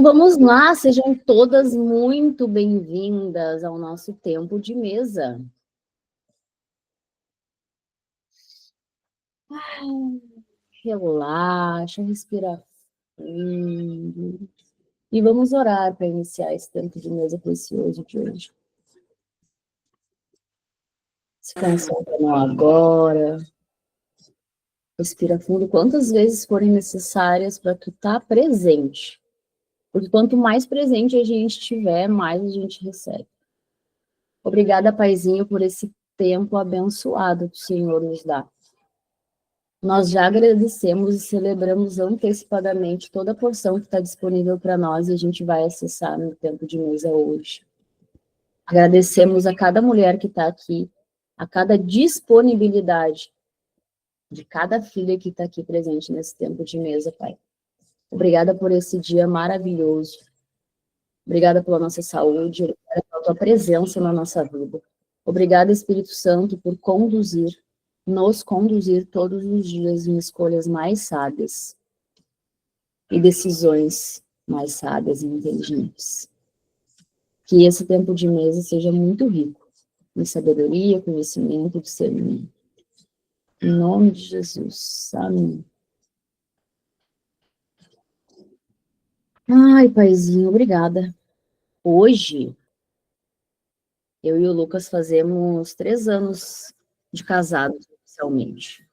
Então vamos lá, sejam todas muito bem-vindas ao nosso tempo de mesa. Relaxa, respira fundo. E vamos orar para iniciar esse tempo de mesa precioso de hoje. Se concentra no agora. Respira fundo quantas vezes forem necessárias para tu estar presente. Porque quanto mais presente a gente tiver, mais a gente recebe. Obrigada, Paizinho, por esse tempo abençoado que o Senhor nos dá. Nós já agradecemos e celebramos antecipadamente toda a porção que está disponível para nós e a gente vai acessar no tempo de mesa hoje. Agradecemos a cada mulher que está aqui, a cada disponibilidade de cada filha que está aqui presente nesse tempo de mesa, Pai. Obrigada por esse dia maravilhoso. Obrigada pela nossa saúde, obrigada pela tua presença na nossa vida. Obrigada, Espírito Santo, por nos conduzir todos os dias em escolhas mais sábias e decisões mais sábias e inteligentes. Que esse tempo de mesa seja muito rico em sabedoria, conhecimento e discernimento. Em nome de Jesus. Amém. Ai, Paizinho, obrigada. Hoje, eu e o Lucas fazemos 3 anos de casados, oficialmente.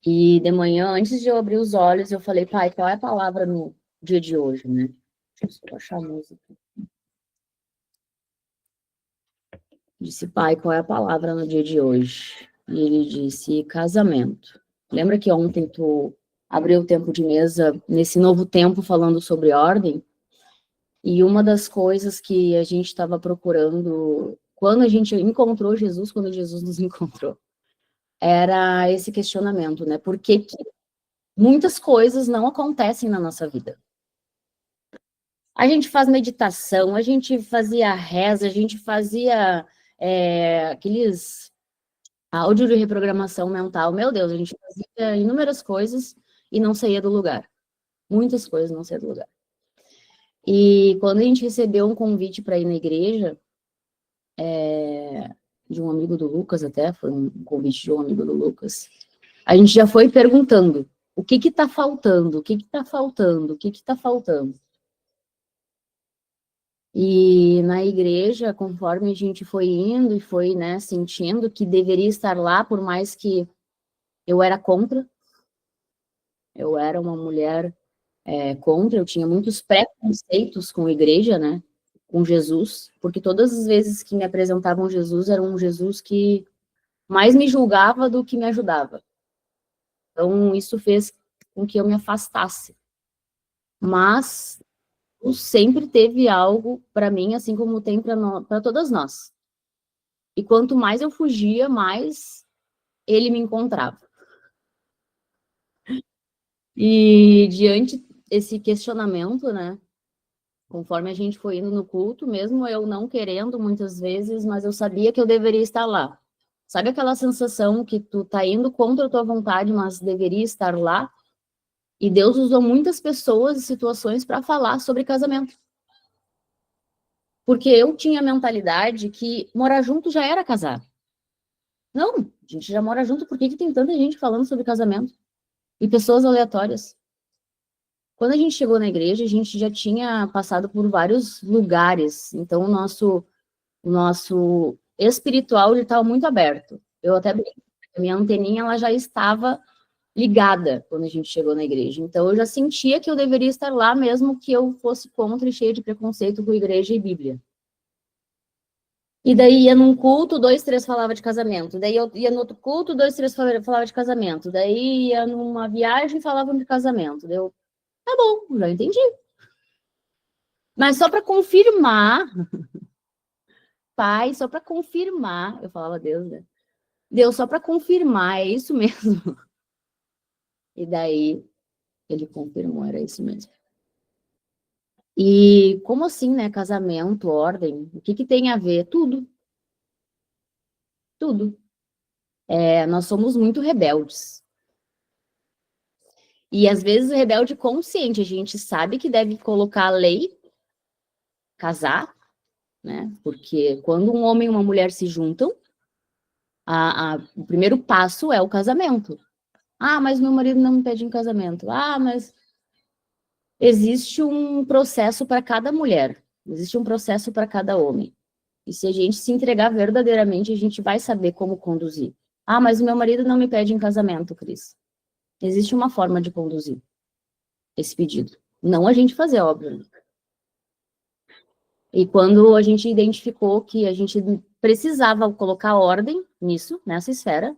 E de manhã, antes de eu abrir os olhos, eu falei, pai, qual é a palavra no dia de hoje, né? Deixa eu só achar a música. Disse, pai, qual é a palavra no dia de hoje? E ele disse, casamento. Lembra que ontem tu abriu o tempo de mesa nesse novo tempo falando sobre ordem? E uma das coisas que a gente estava procurando, quando a gente encontrou Jesus, quando Jesus nos encontrou, era esse questionamento, né? Por que muitas coisas não acontecem na nossa vida? A gente faz meditação, a gente fazia reza, a gente fazia aqueles áudio de reprogramação mental. Meu Deus, a gente fazia inúmeras coisas e não saía do lugar. Muitas coisas não saía do lugar. E quando a gente recebeu um convite para ir na igreja, de um amigo do Lucas até, foi um convite de um amigo do Lucas, a gente já foi perguntando, o que que tá faltando? O que que tá faltando? O que que tá faltando? E na igreja, conforme a gente foi indo e foi, né, sentindo que deveria estar lá, por mais que eu era contra, eu era uma mulher contra, eu tinha muitos preconceitos com a igreja, né, com Jesus, porque todas as vezes que me apresentavam Jesus, era um Jesus que mais me julgava do que me ajudava. Então, isso fez com que eu me afastasse. Mas sempre teve algo para mim, assim como tem para todas nós. E quanto mais eu fugia, mais ele me encontrava. E diante desse questionamento, né, conforme a gente foi indo no culto, mesmo eu não querendo muitas vezes, mas eu sabia que eu deveria estar lá. Sabe aquela sensação que tu tá indo contra a tua vontade, mas deveria estar lá? E Deus usou muitas pessoas e situações para falar sobre casamento. Porque eu tinha a mentalidade que morar junto já era casar. Não, a gente já mora junto, por que que tem tanta gente falando sobre casamento? E pessoas aleatórias. Quando a gente chegou na igreja, a gente já tinha passado por vários lugares, então o nosso espiritual estava muito aberto. Eu até brinco, a minha anteninha ela já estava ligada quando a gente chegou na igreja. Então eu já sentia que eu deveria estar lá, mesmo que eu fosse contra e cheia de preconceito com igreja e Bíblia. E daí ia num culto, 2, 3 falava de casamento. Daí eu ia no outro culto, 2, 3 falava de casamento. Daí ia numa viagem, falavam de casamento. Daí eu, tá bom, já entendi. Mas só para confirmar, pai, só para confirmar, eu falava Deus, né? Deus, só para confirmar, é isso mesmo. E daí ele confirmou, era isso mesmo. E como assim, né? Casamento, ordem, o que que tem a ver? Tudo. Tudo. Nós somos muito rebeldes. E às vezes rebelde consciente, a gente sabe que deve colocar a lei, casar, né? Porque quando um homem e uma mulher se juntam, o primeiro passo é o casamento. Ah, mas meu marido não me pede em casamento. Ah, mas existe um processo para cada mulher, existe um processo para cada homem. E se a gente se entregar verdadeiramente, a gente vai saber como conduzir. Ah, mas o meu marido não me pede em casamento, Cris. Existe uma forma de conduzir esse pedido. Não a gente fazer, óbvio. E quando a gente identificou que a gente precisava colocar ordem nisso, nessa esfera,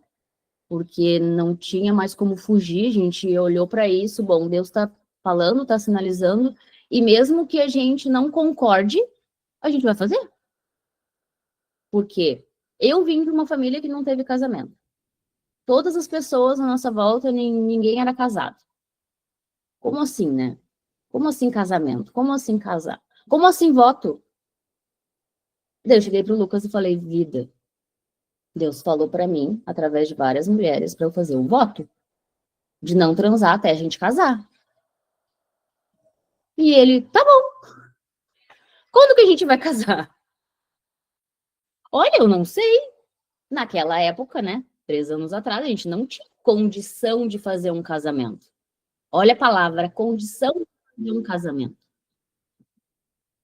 porque não tinha mais como fugir, a gente olhou para isso, bom, Deus está falando, está sinalizando, e mesmo que a gente não concorde, a gente vai fazer. Porque eu vim de uma família que não teve casamento. Todas as pessoas à nossa volta, ninguém era casado. Como assim, né? Como assim casamento? Como assim casar? Como assim voto? Daí eu cheguei pro Lucas e falei, vida, Deus falou para mim, através de várias mulheres, para eu fazer um voto de não transar até a gente casar. E ele, tá bom. Quando que a gente vai casar? Olha, eu não sei. Naquela época, né? 3 anos atrás, a gente não tinha condição de fazer um casamento. Olha a palavra, condição de um casamento.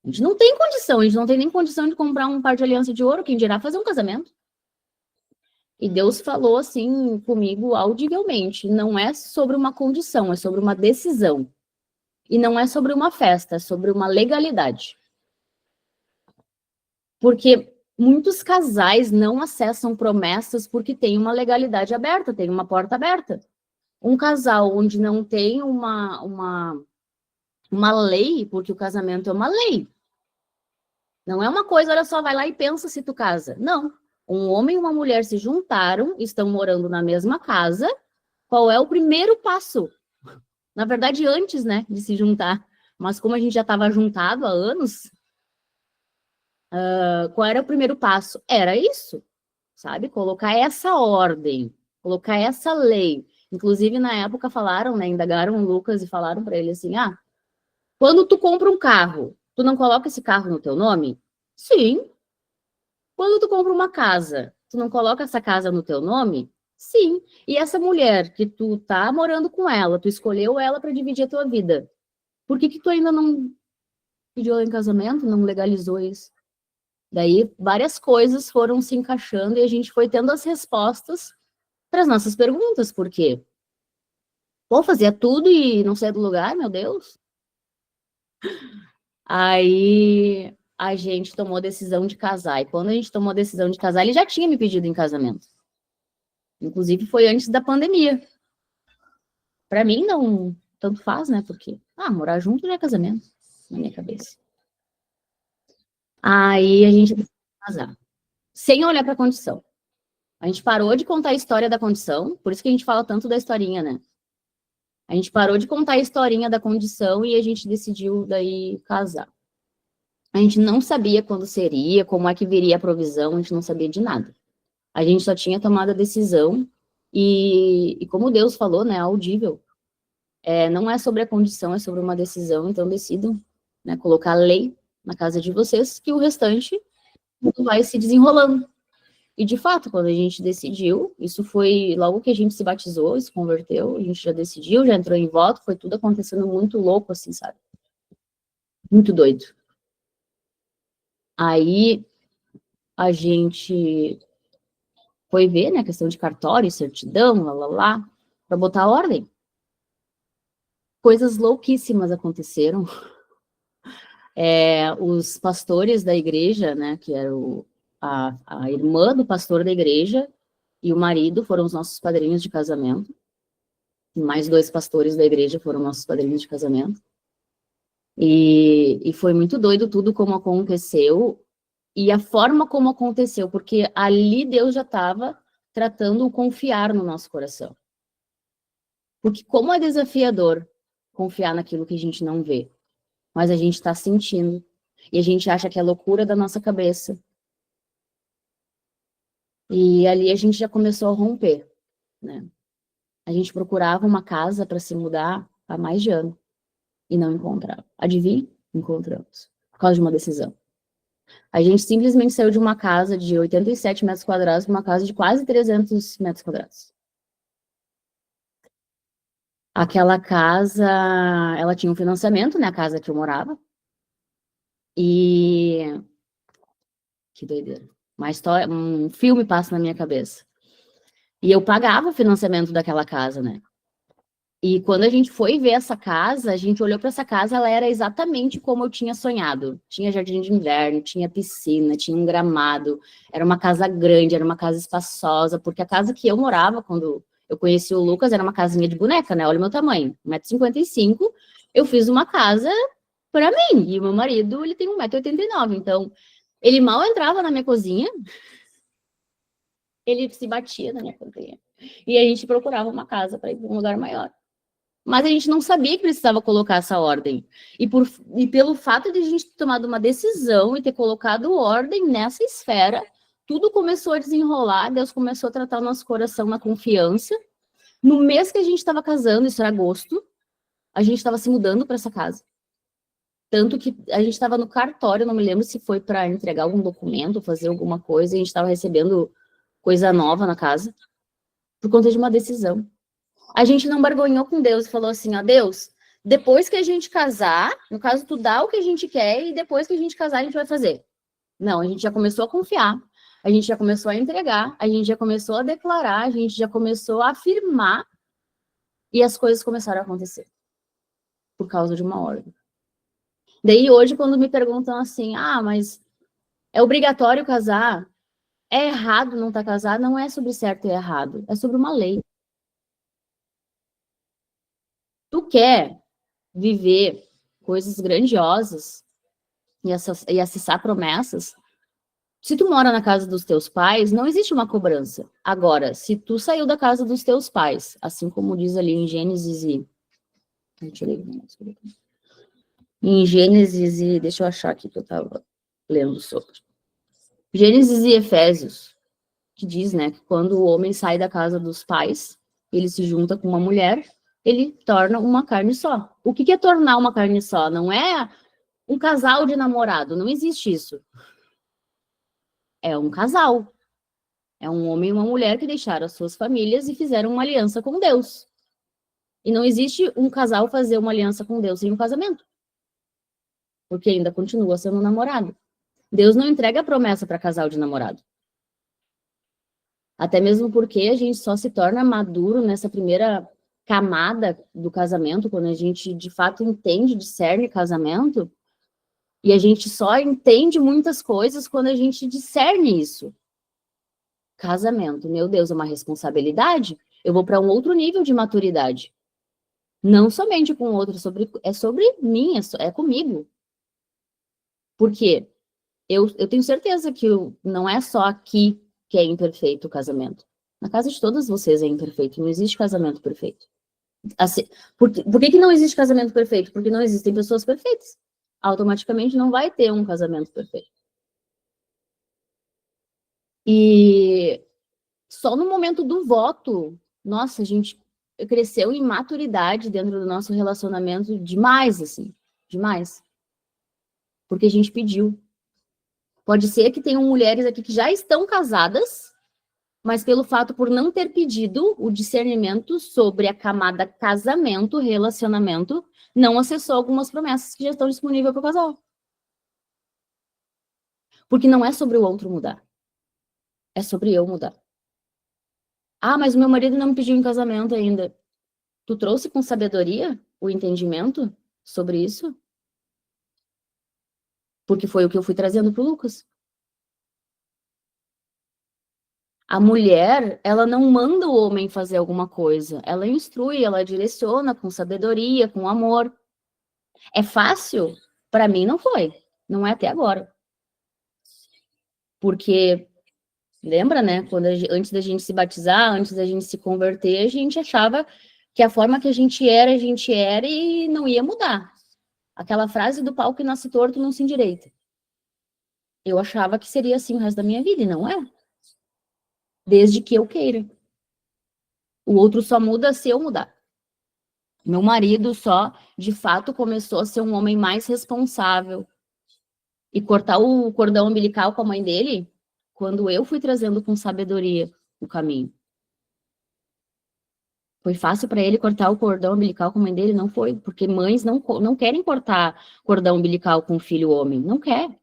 A gente não tem condição, a gente não tem nem condição de comprar um par de aliança de ouro, quem dirá fazer um casamento. E Deus falou assim comigo audivelmente, não é sobre uma condição, é sobre uma decisão. E não é sobre uma festa, é sobre uma legalidade. Porque muitos casais não acessam promessas porque tem uma legalidade aberta, tem uma porta aberta. Um casal onde não tem uma lei, porque o casamento é uma lei. Não é uma coisa, olha só, vai lá e pensa se tu casa. Não. Um homem e uma mulher se juntaram, estão morando na mesma casa. Qual é o primeiro passo? Na verdade, antes, né, de se juntar. Mas como a gente já estava juntado há anos, qual era o primeiro passo? Era isso, sabe? Colocar essa ordem, colocar essa lei. Inclusive, na época, falaram, né, indagaram o Lucas e falaram para ele assim, quando tu compra um carro, tu não coloca esse carro no teu nome? Sim. Quando tu compra uma casa, tu não coloca essa casa no teu nome? Sim. E essa mulher que tu tá morando com ela, tu escolheu ela para dividir a tua vida. Por que que tu ainda não pediu ela em casamento, não legalizou isso? Daí várias coisas foram se encaixando e a gente foi tendo as respostas para as nossas perguntas, porque vou fazer tudo e não sair do lugar, meu Deus. Aí a gente tomou a decisão de casar. E quando a gente tomou a decisão de casar, ele já tinha me pedido em casamento. Inclusive foi antes da pandemia. Para mim não, tanto faz, né? Porque morar junto não é casamento, na minha cabeça. Aí a gente decidiu casar, sem olhar para a condição. A gente parou de contar a história da condição, por isso que a gente fala tanto da historinha, né? A gente parou de contar a historinha da condição e a gente decidiu daí casar. A gente não sabia quando seria, como é que viria a provisão, a gente não sabia de nada. A gente só tinha tomado a decisão e como Deus falou, né, audível, não é sobre a condição, é sobre uma decisão, então decidam, né, colocar a lei na casa de vocês, que o restante vai se desenrolando. E, de fato, quando a gente decidiu, isso foi logo que a gente se batizou, se converteu, a gente já decidiu, já entrou em voto, foi tudo acontecendo muito louco, assim, sabe? Muito doido. Aí, a gente foi ver, né, questão de cartório, certidão, lá, para botar ordem. Coisas louquíssimas aconteceram. Os pastores da igreja, né, que era a irmã do pastor da igreja e o marido foram os nossos padrinhos de casamento. E mais 2 pastores da igreja foram nossos padrinhos de casamento. E foi muito doido tudo como aconteceu e a forma como aconteceu, porque ali Deus já estava tratando o confiar no nosso coração. Porque como é desafiador confiar naquilo que a gente não vê, mas a gente está sentindo, e a gente acha que é loucura da nossa cabeça. E ali a gente já começou a romper, né? A gente procurava uma casa para se mudar há mais de ano e não encontrava. Adivinha? Encontramos. Por causa de uma decisão. A gente simplesmente saiu de uma casa de 87 metros quadrados para uma casa de quase 300 metros quadrados. Aquela casa, ela tinha um financiamento, né? A casa que eu morava. E... Que doideira. Uma história, um filme passa na minha cabeça. E eu pagava o financiamento daquela casa, né? E quando a gente foi ver essa casa, a gente olhou para essa casa, ela era exatamente como eu tinha sonhado. Tinha jardim de inverno, tinha piscina, tinha um gramado, era uma casa grande, era uma casa espaçosa, porque a casa que eu morava quando eu conheci o Lucas era uma casinha de boneca, né? Olha o meu tamanho, 1,55 m. Eu fiz uma casa para mim, e o meu marido, ele tem 1,89 m, então ele mal entrava na minha cozinha, ele se batia na minha cozinha. E a gente procurava uma casa para ir para um lugar maior. Mas a gente não sabia que precisava colocar essa ordem. E pelo fato de a gente ter tomado uma decisão e ter colocado ordem nessa esfera, tudo começou a desenrolar, Deus começou a tratar o nosso coração na confiança. No mês que a gente estava casando, isso era agosto, a gente estava se mudando para essa casa. Tanto que a gente estava no cartório, não me lembro se foi para entregar algum documento, fazer alguma coisa, e a gente estava recebendo coisa nova na casa, por conta de uma decisão. A gente não barganhou com Deus e falou assim, ó, Deus, depois que a gente casar, no caso, tu dá o que a gente quer e depois que a gente casar, a gente vai fazer. Não, a gente já começou a confiar, a gente já começou a entregar, a gente já começou a declarar, a gente já começou a afirmar e as coisas começaram a acontecer por causa de uma ordem. Daí hoje, quando me perguntam assim, ah, mas é obrigatório casar? É errado não estar casado? Não é sobre certo e errado, é sobre uma lei. Tu quer viver coisas grandiosas e acessar promessas, se tu mora na casa dos teus pais, não existe uma cobrança. Agora, se tu saiu da casa dos teus pais, assim como diz ali em Gênesis e... Em Gênesis e... Deixa eu achar aqui que eu estava lendo sobre. Gênesis e Efésios, que diz, né, que quando o homem sai da casa dos pais, ele se junta com uma mulher, ele torna uma carne só. O que é tornar uma carne só? Não é um casal de namorado, não existe isso. É um casal. É um homem e uma mulher que deixaram as suas famílias e fizeram uma aliança com Deus. E não existe um casal fazer uma aliança com Deus sem um casamento. Porque ainda continua sendo um namorado. Deus não entrega a promessa para casal de namorado. Até mesmo porque a gente só se torna maduro nessa primeira camada do casamento, quando a gente de fato entende, discerne casamento, e a gente só entende muitas coisas quando a gente discerne isso. Casamento, meu Deus, é uma responsabilidade. Eu vou para um outro nível de maturidade. Não somente com o outro, é sobre mim, é comigo. Por quê? Eu tenho certeza que não é só aqui que é imperfeito o casamento. Na casa de todas vocês é imperfeito, não existe casamento perfeito. Assim, por que não existe casamento perfeito? Porque não existem pessoas perfeitas. Automaticamente não vai ter um casamento perfeito. E só no momento do voto, nossa, a gente cresceu em maturidade dentro do nosso relacionamento demais, assim, demais. Porque a gente pediu. Pode ser que tenham mulheres aqui que já estão casadas, mas pelo fato por não ter pedido o discernimento sobre a camada casamento, relacionamento, não acessou algumas promessas que já estão disponíveis para o casal. Porque não é sobre o outro mudar. É sobre eu mudar. Ah, mas o meu marido não me pediu em casamento ainda. Tu trouxe com sabedoria o entendimento sobre isso? Porque foi o que eu fui trazendo pro Lucas. A mulher, ela não manda o homem fazer alguma coisa. Ela instrui, ela direciona com sabedoria, com amor. É fácil? Para mim não foi. Não é até agora. Porque, lembra, né? Antes da gente se batizar, antes da gente se converter, a gente achava que a forma que a gente era e não ia mudar. Aquela frase do pau que nasce torto não se endireita. Eu achava que seria assim o resto da minha vida, e não é. Desde que eu queira. O outro só muda se eu mudar. Meu marido só, de fato, começou a ser um homem mais responsável e cortar o cordão umbilical com a mãe dele quando eu fui trazendo com sabedoria o caminho. Foi fácil para ele cortar o cordão umbilical com a mãe dele? Não foi, porque mães não querem cortar cordão umbilical com o filho homem, não quer.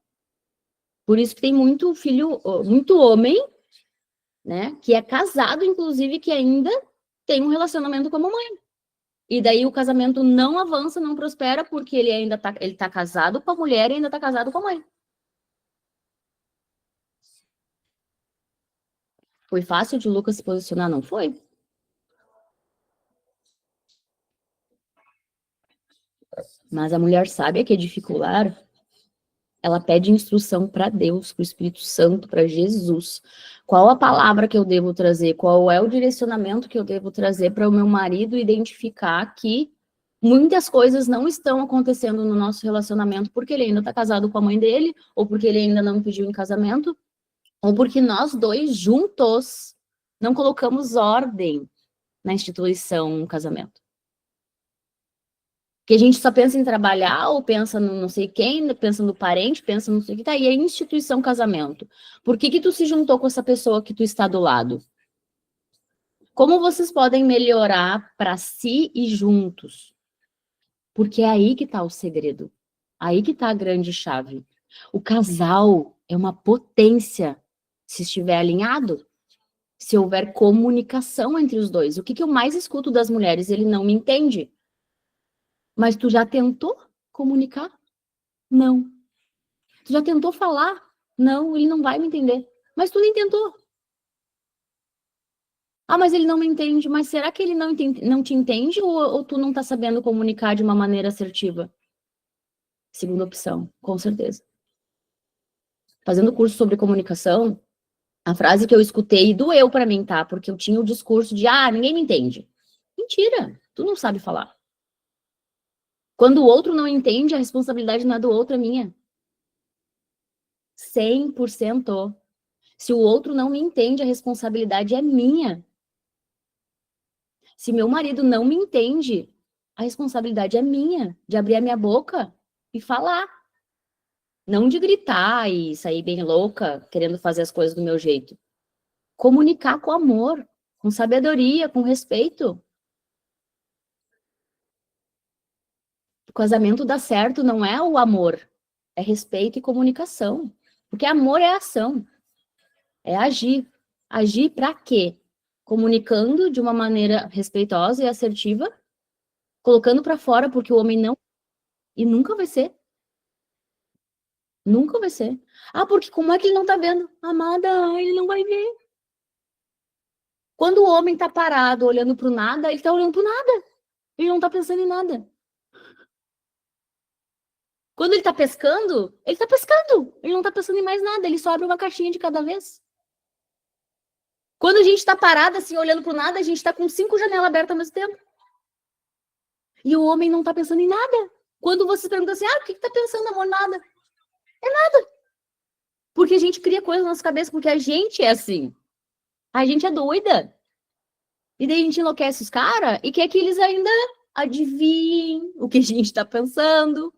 Por isso que tem muito filho, muito homem, né, que é casado, inclusive, que ainda tem um relacionamento com a mamãe. E daí o casamento não avança, não prospera, porque ele ainda tá casado com a mulher e ainda tá casado com a mãe. Foi fácil de Lucas se posicionar? Não foi. Mas a mulher sábia que edifica o lar, ela pede instrução para Deus, para o Espírito Santo, para Jesus. Qual a palavra que eu devo trazer? Qual é o direcionamento que eu devo trazer para o meu marido identificar que muitas coisas não estão acontecendo no nosso relacionamento porque ele ainda está casado com a mãe dele, ou porque ele ainda não pediu em casamento, ou porque nós dois juntos não colocamos ordem na instituição casamento. Que a gente só pensa em trabalhar, ou pensa no não sei quem, pensa no parente, pensa no não sei o que, tá, e a instituição casamento. Por que tu se juntou com essa pessoa que tu está do lado? Como vocês podem melhorar para si e juntos? Porque é aí que tá o segredo. Aí que tá a grande chave. O casal é uma potência se estiver alinhado, se houver comunicação entre os dois. O que eu mais escuto das mulheres? Ele não me entende. Mas tu já tentou comunicar? Não. Tu já tentou falar? Não, ele não vai me entender. Mas tu nem tentou. Ah, mas ele não me entende. Mas será que ele não te entende ou tu não tá sabendo comunicar de uma maneira assertiva? Segunda opção, com certeza. Fazendo curso sobre comunicação, a frase que eu escutei doeu pra mim, tá? Porque eu tinha o discurso de, ninguém me entende. Mentira, tu não sabe falar. Quando o outro não entende, a responsabilidade não é do outro, é minha. 100%. Se o outro não me entende, a responsabilidade é minha. Se meu marido não me entende, a responsabilidade é minha, de abrir a minha boca e falar. Não de gritar e sair bem louca, querendo fazer as coisas do meu jeito. Comunicar com amor, com sabedoria, com respeito. O casamento dá certo não é o amor, é respeito e comunicação. Porque amor é ação, é agir. Agir para quê? Comunicando de uma maneira respeitosa e assertiva, colocando para fora, porque o homem não. E nunca vai ser. Nunca vai ser. Porque como é que ele não tá vendo? Amada, ele não vai ver. Quando o homem tá parado, olhando pro nada, ele tá olhando pro nada. Ele não tá pensando em nada. Quando ele tá pescando, ele tá pescando. Ele não tá pensando em mais nada, ele só abre uma caixinha de cada vez. Quando a gente tá parado, assim, olhando pro nada, a gente tá com 5 janelas abertas ao mesmo tempo. E o homem não tá pensando em nada. Quando você pergunta assim, o que tá pensando, amor? Nada. É nada. Porque a gente cria coisas na nossa cabeça, porque a gente é assim. A gente é doida. E daí a gente enlouquece os caras e quer que eles ainda adivinhem o que a gente tá pensando.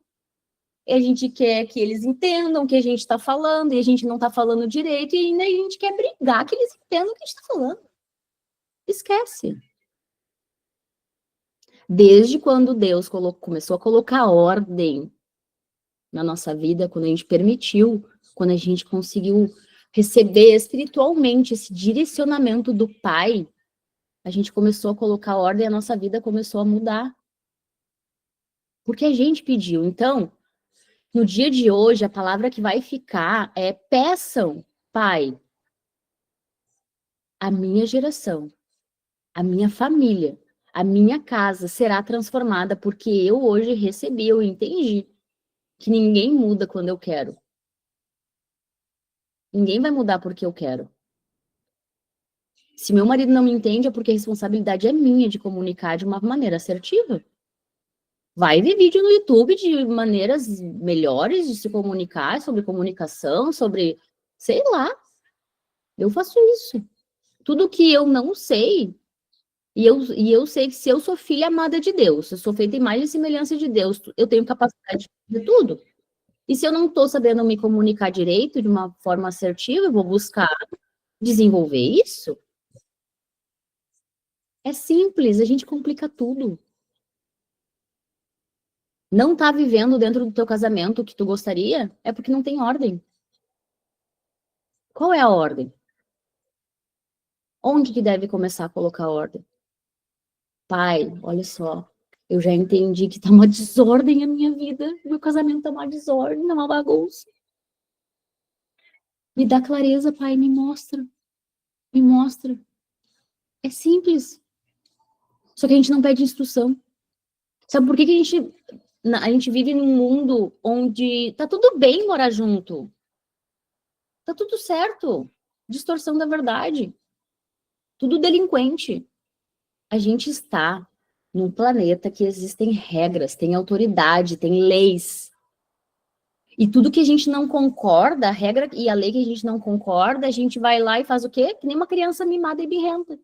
E a gente quer que eles entendam o que a gente está falando, e a gente não está falando direito, e ainda a gente quer brigar que eles entendam o que a gente está falando. Esquece. Desde quando Deus começou a colocar ordem na nossa vida, quando a gente permitiu, quando a gente conseguiu receber espiritualmente esse direcionamento do Pai, a gente começou a colocar ordem e a nossa vida começou a mudar. Porque a gente pediu. Então, no dia de hoje, a palavra que vai ficar é peçam, Pai, a minha geração, a minha família, a minha casa será transformada porque eu hoje recebi, eu entendi que ninguém muda quando eu quero. Ninguém vai mudar porque eu quero. Se meu marido não me entende, é porque a responsabilidade é minha de comunicar de uma maneira assertiva. Vai ver vídeo no YouTube de maneiras melhores de se comunicar, sobre comunicação, sobre, sei lá. Eu faço isso. Tudo que eu não sei, E eu sei que se eu sou filha amada de Deus, eu sou feita em imagem e semelhança de Deus, eu tenho capacidade de tudo. E se eu não estou sabendo me comunicar direito, de uma forma assertiva, eu vou buscar desenvolver isso. É simples, a gente complica tudo. Não tá vivendo dentro do teu casamento o que tu gostaria, é porque não tem ordem. Qual é a ordem? Onde que deve começar a colocar ordem? Pai, olha só, eu já entendi que tá uma desordem a minha vida, meu casamento tá uma desordem, tá uma bagunça. Me dá clareza, pai, me mostra, me mostra. É simples. Só que a gente não pede instrução. Sabe por que que a gente vive num mundo onde tá tudo bem morar junto? Tá tudo certo. Distorção da verdade. Tudo delinquente. A gente está num planeta que existem regras, tem autoridade, tem leis. E tudo que a gente não concorda, a regra e a lei que a gente não concorda, a gente vai lá e faz o quê? Que nem uma criança mimada e birrenta.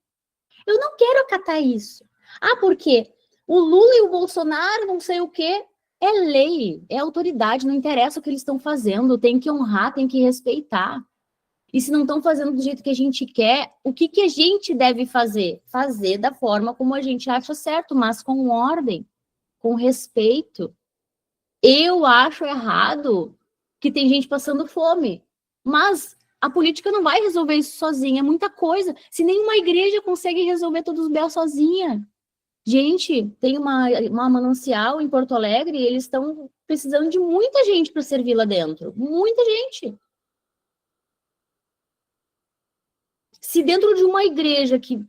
Eu não quero acatar isso. Ah, por quê? O Lula e o Bolsonaro, não sei o quê. É lei, é autoridade, não interessa o que eles estão fazendo, tem que honrar, tem que respeitar. E se não estão fazendo do jeito que a gente quer, o que, que a gente deve fazer? Fazer da forma como a gente acha certo, mas com ordem, com respeito. Eu acho errado que tem gente passando fome, mas a política não vai resolver isso sozinha, é muita coisa. Se nenhuma igreja consegue resolver todos os B.O. sozinha. Gente, tem uma manancial em Porto Alegre e eles estão precisando de muita gente para servir lá dentro. Muita gente. Se dentro de uma igreja que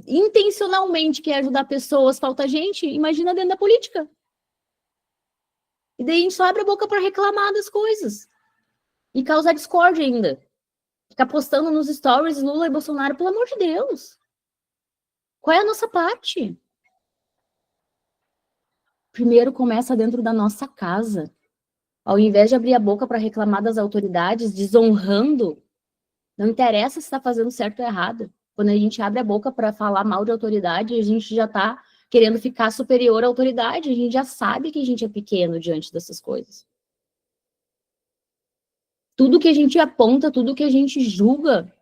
intencionalmente quer ajudar pessoas falta gente, imagina dentro da política. E daí a gente só abre a boca para reclamar das coisas. E causar discórdia ainda. Ficar postando nos stories Lula e Bolsonaro, pelo amor de Deus. Qual é a nossa parte? Primeiro começa dentro da nossa casa. Ao invés de abrir a boca para reclamar das autoridades, desonrando, não interessa se está fazendo certo ou errado. Quando a gente abre a boca para falar mal de autoridade, a gente já está querendo ficar superior à autoridade. A gente já sabe que a gente é pequeno diante dessas coisas. Tudo que a gente aponta, tudo que a gente julga,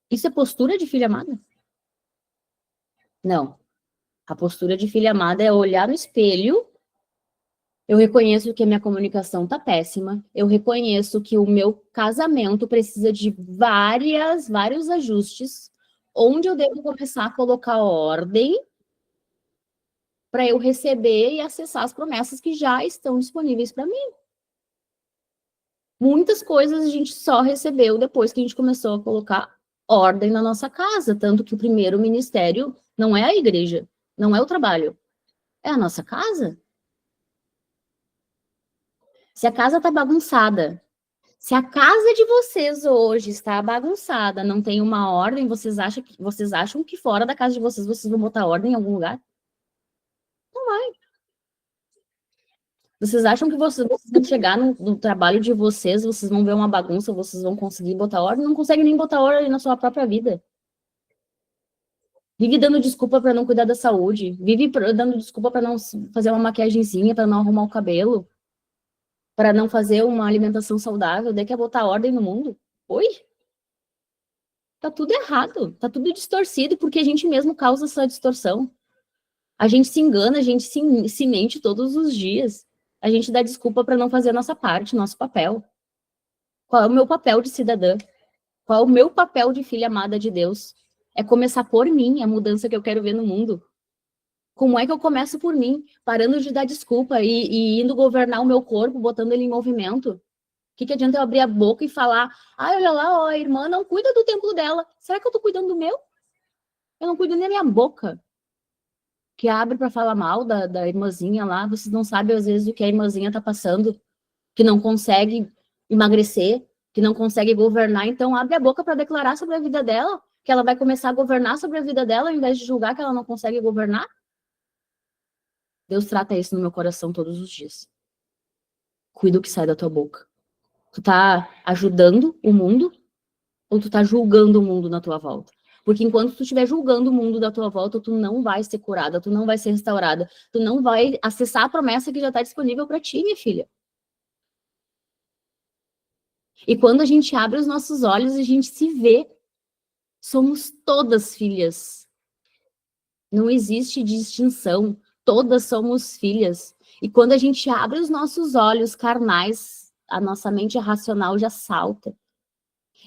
isso é postura de filha amada? Não. A postura de filha amada é olhar no espelho. Eu reconheço que a minha comunicação tá péssima. Eu reconheço que o meu casamento precisa de vários ajustes, onde eu devo começar a colocar ordem para eu receber e acessar as promessas que já estão disponíveis para mim. Muitas coisas a gente só recebeu depois que a gente começou a colocar ordem na nossa casa, tanto que o primeiro ministério não é a igreja, não é o trabalho, é a nossa casa. Se a casa está bagunçada, se a casa de vocês hoje está bagunçada, não tem uma ordem, vocês acham que fora da casa de vocês vão botar ordem em algum lugar? Não vai. Vocês acham que vocês vão chegar no trabalho de vocês vão ver uma bagunça, vocês vão conseguir botar ordem? Não conseguem nem botar ordem na sua própria vida. Vive dando desculpa para não cuidar da saúde, vive dando desculpa para não fazer uma maquiagemzinha, para não arrumar o cabelo, para não fazer uma alimentação saudável, daí quer botar ordem no mundo? Oi? Tá tudo errado, tá tudo distorcido, porque a gente mesmo causa essa distorção. A gente se engana, a gente se mente todos os dias. A gente dá desculpa para não fazer a nossa parte, nosso papel. Qual é o meu papel de cidadã? Qual é o meu papel de filha amada de Deus? É começar por mim, a mudança que eu quero ver no mundo. Como é que eu começo por mim, parando de dar desculpa e indo governar o meu corpo, botando ele em movimento? O que adianta eu abrir a boca e falar, olha lá, ó, a irmã não cuida do templo dela. Será que eu tô cuidando do meu? Eu não cuido nem da minha boca. Que abre para falar mal da irmãzinha lá, vocês não sabem às vezes o que a irmãzinha tá passando, que não consegue emagrecer, que não consegue governar, então abre a boca para declarar sobre a vida dela, que ela vai começar a governar sobre a vida dela, ao invés de julgar que ela não consegue governar. Deus trata isso no meu coração todos os dias. Cuida o que sai da tua boca. Tu tá ajudando o mundo ou tu tá julgando o mundo na tua volta? Porque enquanto tu estiver julgando o mundo da tua volta, tu não vai ser curada, tu não vai ser restaurada, tu não vai acessar a promessa que já está disponível para ti, minha filha. E quando a gente abre os nossos olhos, a gente se vê. Somos todas filhas. Não existe distinção. Todas somos filhas. E quando a gente abre os nossos olhos carnais, a nossa mente racional já salta.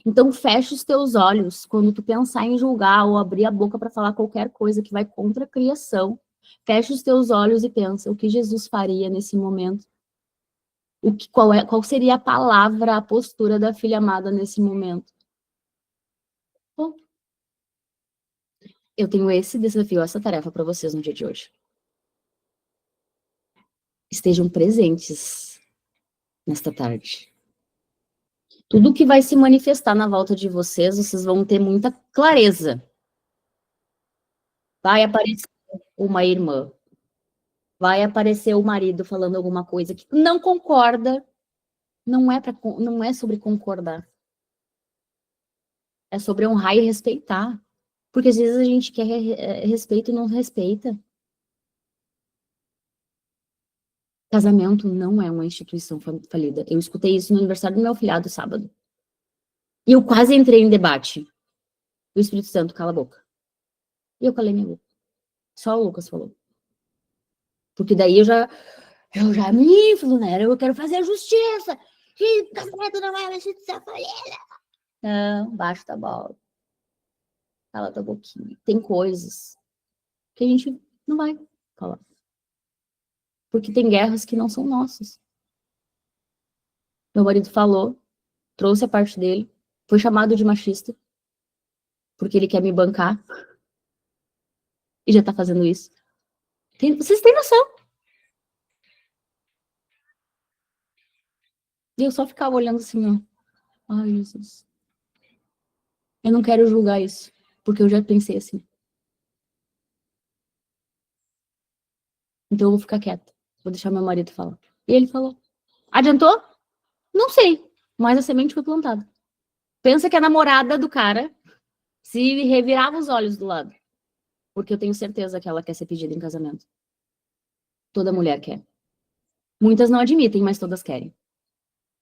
Então, fecha os teus olhos quando tu pensar em julgar ou abrir a boca para falar qualquer coisa que vai contra a criação. Fecha os teus olhos e pensa o que Jesus faria nesse momento. Qual seria a palavra, a postura da filha amada nesse momento? Bom, eu tenho esse desafio, essa tarefa para vocês no dia de hoje. Estejam presentes nesta tarde. Tudo que vai se manifestar na volta de vocês, vocês vão ter muita clareza. Vai aparecer uma irmã, vai aparecer o marido falando alguma coisa que não concorda, não é sobre concordar. É sobre honrar e respeitar. Porque às vezes a gente quer respeito e não respeita. Casamento não é uma instituição falida. Eu escutei isso no aniversário do meu afilhado sábado. E eu quase entrei em debate. O Espírito Santo, cala a boca. E eu calei minha boca. Só o Lucas falou. Porque daí eu já me inflo, né? Eu quero fazer a justiça. Que casamento não é uma instituição falida. Não, baixa da bola. Cala tua boquinha. Tem coisas que a gente não vai falar. Porque tem guerras que não são nossas. Meu marido falou, trouxe a parte dele, foi chamado de machista, porque ele quer me bancar, e já tá fazendo isso. Vocês têm noção? E eu só ficava olhando assim, ó. Ai, Jesus. Eu não quero julgar isso, porque eu já pensei assim. Então eu vou ficar quieta. Vou deixar meu marido falar. E ele falou. Adiantou? Não sei. Mas a semente foi plantada. Pensa que a namorada do cara se revirava os olhos do lado. Porque eu tenho certeza que ela quer ser pedida em casamento. Toda mulher quer. Muitas não admitem, mas todas querem.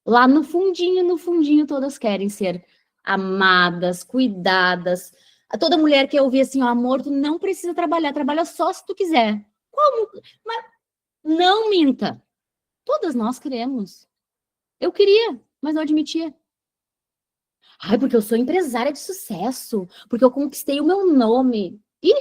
Lá no fundinho, todas querem ser amadas, cuidadas. Toda mulher quer ouvir assim, ó, amor, tu não precisa trabalhar, trabalha só se tu quiser. Como? Mas não minta. Todas nós queremos. Eu queria, mas não admitia. Ai, porque eu sou empresária de sucesso, porque eu conquistei o meu nome. E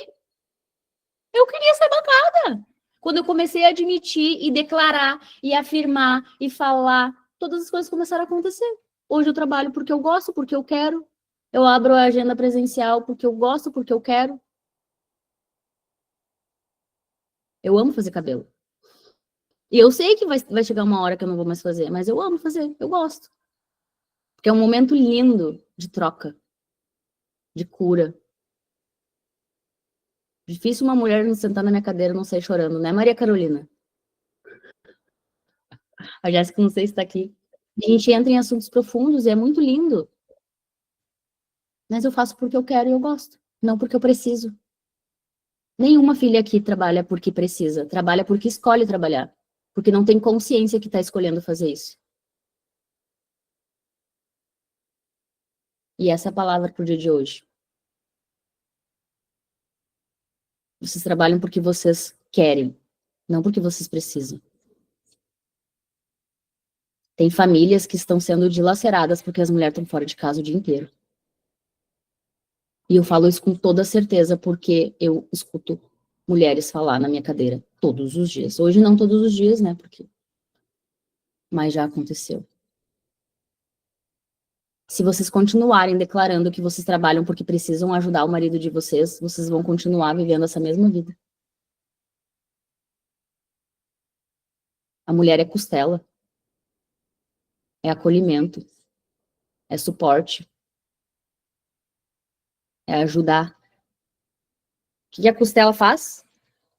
eu queria ser bancada. Quando eu comecei a admitir e declarar e afirmar e falar, todas as coisas começaram a acontecer. Hoje eu trabalho porque eu gosto, porque eu quero. Eu abro a agenda presencial porque eu gosto, porque eu quero. Eu amo fazer cabelo. E eu sei que vai chegar uma hora que eu não vou mais fazer, mas eu amo fazer, eu gosto. Porque é um momento lindo de troca, de cura. Difícil uma mulher não sentar na minha cadeira e não sair chorando, né, Maria Carolina? A Jéssica, não sei se está aqui. A gente entra em assuntos profundos e é muito lindo. Mas eu faço porque eu quero e eu gosto, não porque eu preciso. Nenhuma filha aqui trabalha porque precisa, trabalha porque escolhe trabalhar, porque não tem consciência que está escolhendo fazer isso. E essa é a palavra para o dia de hoje. Vocês trabalham porque vocês querem, não porque vocês precisam. Tem famílias que estão sendo dilaceradas porque as mulheres estão fora de casa o dia inteiro. E eu falo isso com toda certeza porque eu escuto mulheres falar na minha cadeira todos os dias. Hoje não todos os dias, né? Mas já aconteceu. Se vocês continuarem declarando que vocês trabalham porque precisam ajudar o marido de vocês, vocês vão continuar vivendo essa mesma vida. A mulher é costela, é acolhimento, é suporte, é ajudar. O que a costela faz?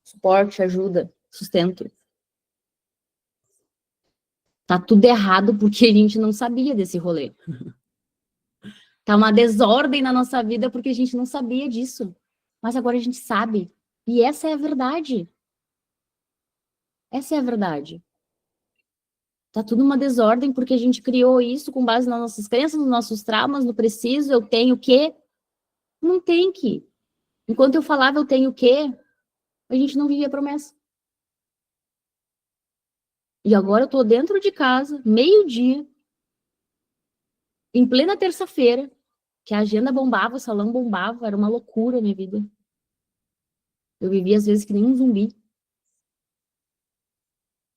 Suporte, ajuda, sustento. Tá tudo errado porque a gente não sabia desse rolê. Tá uma desordem na nossa vida porque a gente não sabia disso. Mas agora a gente sabe. E essa é a verdade. Essa é a verdade. Tá tudo uma desordem porque a gente criou isso com base nas nossas crenças, nos nossos traumas, no preciso, eu tenho que. Não tem que. Enquanto eu falava eu tenho que, a gente não vivia a promessa. E agora eu tô dentro de casa, meio-dia, em plena terça-feira, que a agenda bombava, o salão bombava, era uma loucura a minha vida. Eu vivia às vezes que nem um zumbi.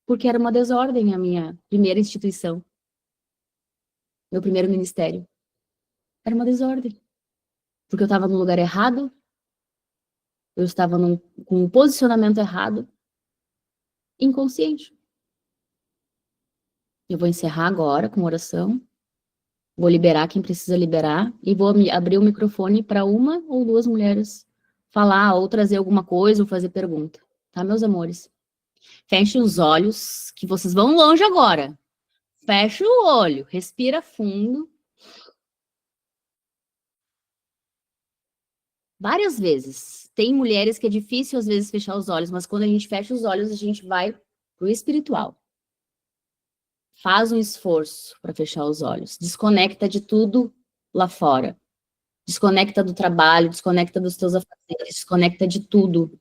Porque era uma desordem a minha primeira instituição, meu primeiro ministério. Era uma desordem. Porque eu estava no lugar errado, eu estava com um posicionamento errado, inconsciente. Eu vou encerrar agora com oração, vou liberar quem precisa liberar e vou abrir o microfone para uma ou duas mulheres falar ou trazer alguma coisa ou fazer pergunta. Tá, meus amores? Fechem os olhos, que vocês vão longe agora. Fecha o olho, respira fundo. Várias vezes. Tem mulheres que é difícil às vezes fechar os olhos, mas quando a gente fecha os olhos, a gente vai pro espiritual. Faz um esforço para fechar os olhos. Desconecta de tudo lá fora. Desconecta do trabalho, desconecta dos teus afazeres, desconecta de tudo.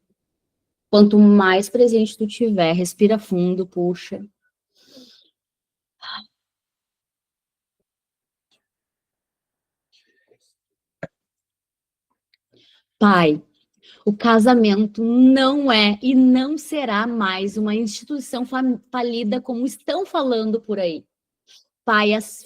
Quanto mais presente tu tiver, respira fundo, puxa. Pai, o casamento não é e não será mais uma instituição falida como estão falando por aí. Pai, as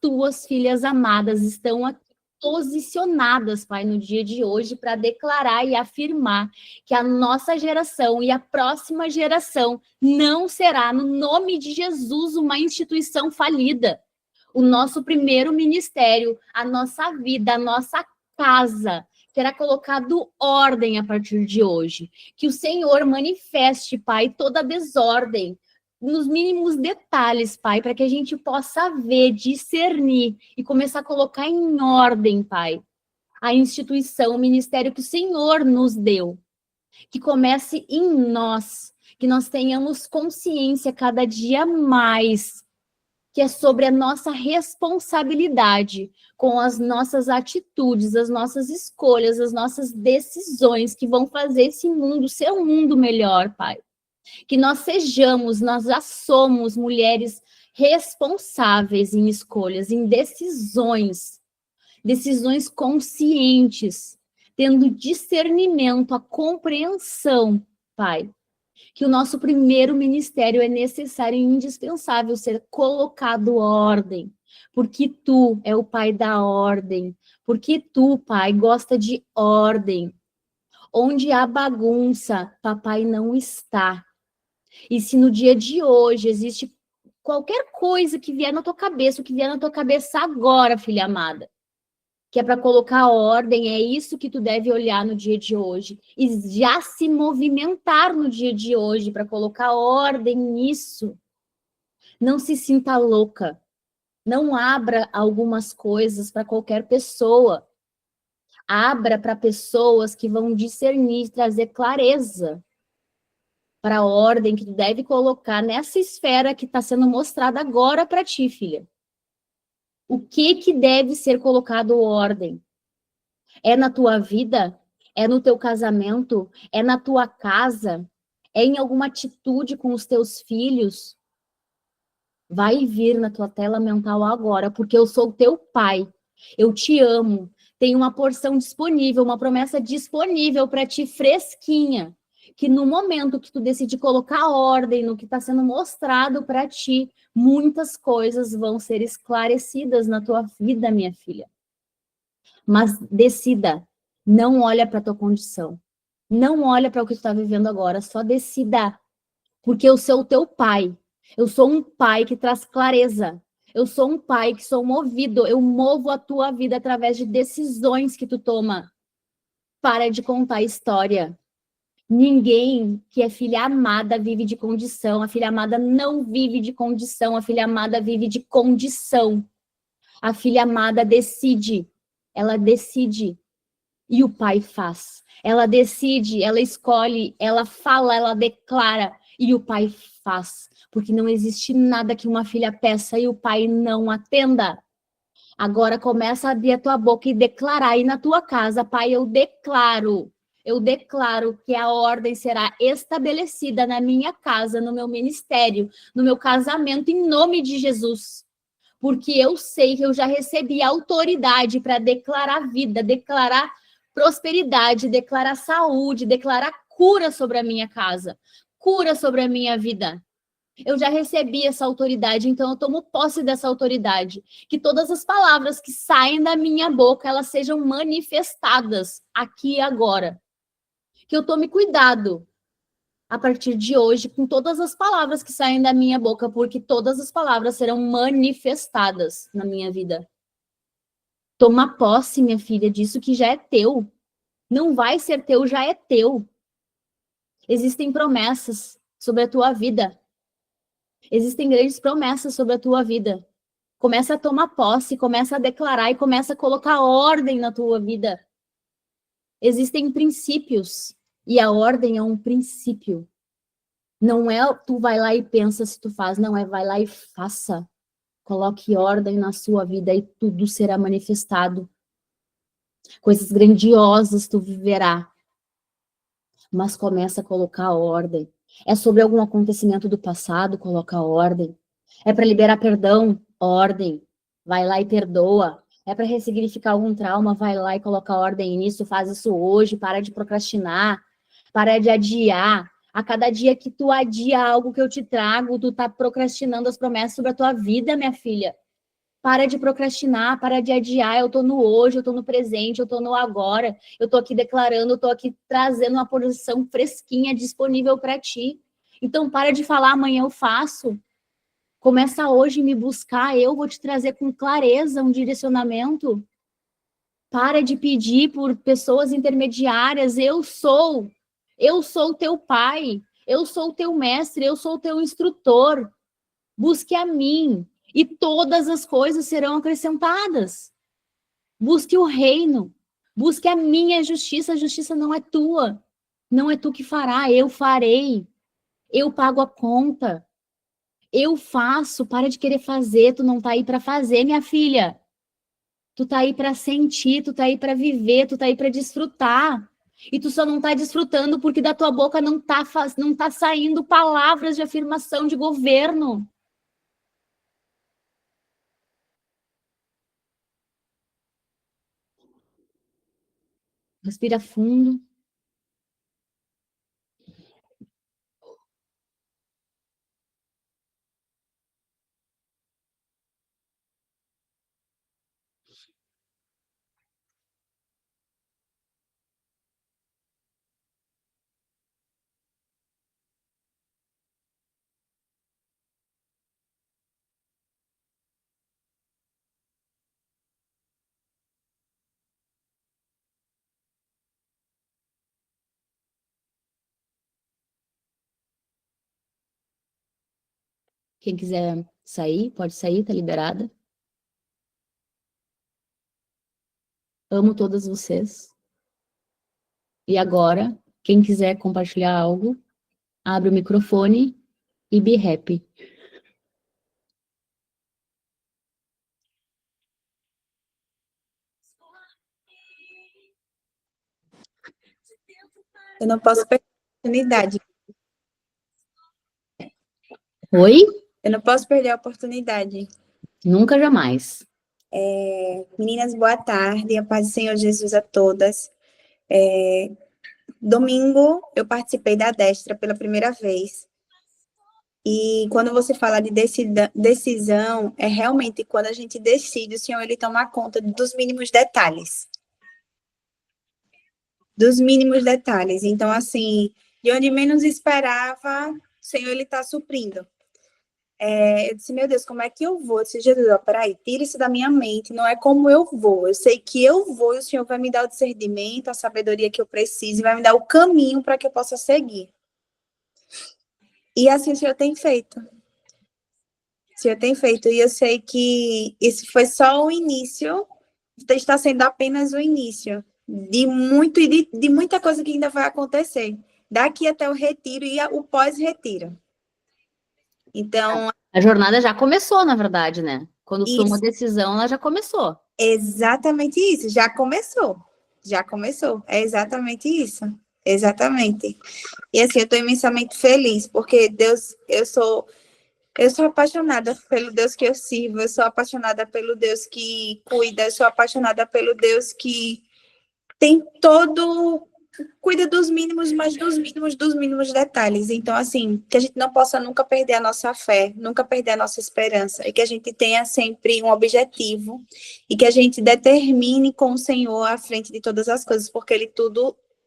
tuas filhas amadas estão aqui posicionadas, Pai, no dia de hoje para declarar e afirmar que a nossa geração e a próxima geração não será, no nome de Jesus, uma instituição falida. O nosso primeiro ministério, a nossa vida, a nossa casa terá colocado ordem a partir de hoje. Que o Senhor manifeste, Pai, toda a desordem, nos mínimos detalhes, Pai, para que a gente possa ver, discernir e começar a colocar em ordem, Pai, a instituição, o ministério que o Senhor nos deu. Que comece em nós, que nós tenhamos consciência cada dia mais, que é sobre a nossa responsabilidade com as nossas atitudes, as nossas escolhas, as nossas decisões que vão fazer esse mundo ser um mundo melhor, Pai. Que nós sejamos, nós já somos mulheres responsáveis em escolhas, em decisões, decisões conscientes, tendo discernimento, a compreensão, Pai, que o nosso primeiro ministério é necessário e indispensável ser colocado ordem, porque tu é o Pai da ordem, porque tu, Pai, gosta de ordem. Onde há bagunça, papai não está. E se no dia de hoje existe qualquer coisa que vier na tua cabeça, o que vier na tua cabeça agora, filha amada, que é para colocar ordem, é isso que tu deve olhar no dia de hoje. E já se movimentar no dia de hoje para colocar ordem nisso. Não se sinta louca. Não abra algumas coisas para qualquer pessoa. Abra para pessoas que vão discernir, trazer clareza para a ordem que tu deve colocar nessa esfera que está sendo mostrada agora para ti, filha. O que deve ser colocado ordem? É na tua vida? É no teu casamento? É na tua casa? É em alguma atitude com os teus filhos? Vai vir na tua tela mental agora, porque eu sou o teu pai. Eu te amo. Tem uma porção disponível, uma promessa disponível para ti, fresquinha. Que no momento que tu decidir colocar ordem no que está sendo mostrado para ti, muitas coisas vão ser esclarecidas na tua vida, minha filha. Mas decida, não olha para a tua condição. Não olha para o que tu está vivendo agora, só decida. Porque eu sou o teu pai. Eu sou um pai que traz clareza. Eu sou um pai que sou movido. Eu movo a tua vida através de decisões que tu toma. Para de contar história. Ninguém que é filha amada vive de condição. A filha amada não vive de condição. A filha amada vive de condição. A filha amada decide. Ela decide. E o pai faz. Ela decide, ela escolhe, ela fala, ela declara. E o pai faz. Porque não existe nada que uma filha peça e o pai não atenda. Agora começa a abrir a tua boca e declarar aí na tua casa, pai, eu declaro que a ordem será estabelecida na minha casa, no meu ministério, no meu casamento, em nome de Jesus. Porque eu sei que eu já recebi autoridade para declarar vida, declarar prosperidade, declarar saúde, declarar cura sobre a minha casa, cura sobre a minha vida. Eu já recebi essa autoridade, então eu tomo posse dessa autoridade. Que todas as palavras que saem da minha boca, elas sejam manifestadas aqui e agora. Que eu tome cuidado a partir de hoje com todas as palavras que saem da minha boca, porque todas as palavras serão manifestadas na minha vida. Toma posse, minha filha, disso que já é teu. Não vai ser teu, já é teu. Existem promessas sobre a tua vida. Existem grandes promessas sobre a tua vida. Começa a tomar posse, começa a declarar e começa a colocar ordem na tua vida. Existem princípios e a ordem é um princípio. Não é tu vai lá e pensa se tu faz, não, é vai lá e faça. Coloque ordem na sua vida e tudo será manifestado. Coisas grandiosas tu viverá. Mas começa a colocar ordem. É sobre algum acontecimento do passado, coloca ordem. É para liberar perdão, ordem. Vai lá e perdoa. É para ressignificar algum trauma, vai lá e coloca ordem nisso, faz isso hoje, para de procrastinar, para de adiar. A cada dia que tu adia algo que eu te trago, tu tá procrastinando as promessas sobre a tua vida, minha filha. Para de procrastinar, para de adiar. Eu tô no hoje, eu tô no presente, eu tô no agora. Eu tô aqui declarando, eu tô aqui trazendo uma posição fresquinha disponível para ti. Então, para de falar amanhã eu faço. Começa hoje a me buscar, eu vou te trazer com clareza um direcionamento. Para de pedir por pessoas intermediárias. Eu sou o teu pai, eu sou o teu mestre, eu sou o teu instrutor. Busque a mim e todas as coisas serão acrescentadas. Busque o reino, busque a minha justiça. A justiça não é tua, não é tu que fará, eu farei. Eu pago a conta. Eu faço, para de querer fazer, tu não tá aí para fazer, minha filha. Tu tá aí para sentir, tu tá aí para viver, tu tá aí para desfrutar. E tu só não tá desfrutando porque da tua boca não tá saindo palavras de afirmação de governo. Respira fundo. Quem quiser sair, pode sair, tá liberada. Amo todas vocês. E agora, quem quiser compartilhar algo, abre o microfone e be happy. Eu não posso perder a oportunidade. Oi? Eu não posso perder a oportunidade. Nunca jamais. Meninas, boa tarde. A paz do Senhor Jesus a todas. Domingo, eu participei da Destra pela primeira vez. E quando você fala de decisão, é realmente quando a gente decide, o Senhor, ele toma conta dos mínimos detalhes. Dos mínimos detalhes. Então, assim, de onde menos esperava, o Senhor, ele está suprindo. Eu disse, meu Deus, como é que eu vou? Eu disse, Jesus, ó, peraí, tira isso da minha mente, não é como eu vou. Eu sei que eu vou e o Senhor vai me dar o discernimento, a sabedoria que eu preciso e vai me dar o caminho para que eu possa seguir. E assim o Senhor tem feito. O Senhor tem feito. E eu sei que esse foi só o início, está sendo apenas o início de muito e de muita coisa que ainda vai acontecer. Daqui até o retiro e o pós-retiro. Então, a jornada já começou, na verdade, né? Quando foi uma isso, decisão, ela já começou. exatamente isso. Já começou. Já começou. É exatamente isso. Exatamente. E assim, eu estou imensamente feliz, porque Deus, eu sou apaixonada pelo Deus que eu sirvo, eu sou apaixonada pelo Deus que cuida, eu sou apaixonada pelo Deus que tem cuida dos mínimos, mas dos mínimos detalhes. Então, assim, que a gente não possa nunca perder a nossa fé, nunca perder a nossa esperança, e que a gente tenha sempre um objetivo, e que a gente determine com o Senhor à frente de todas as coisas, porque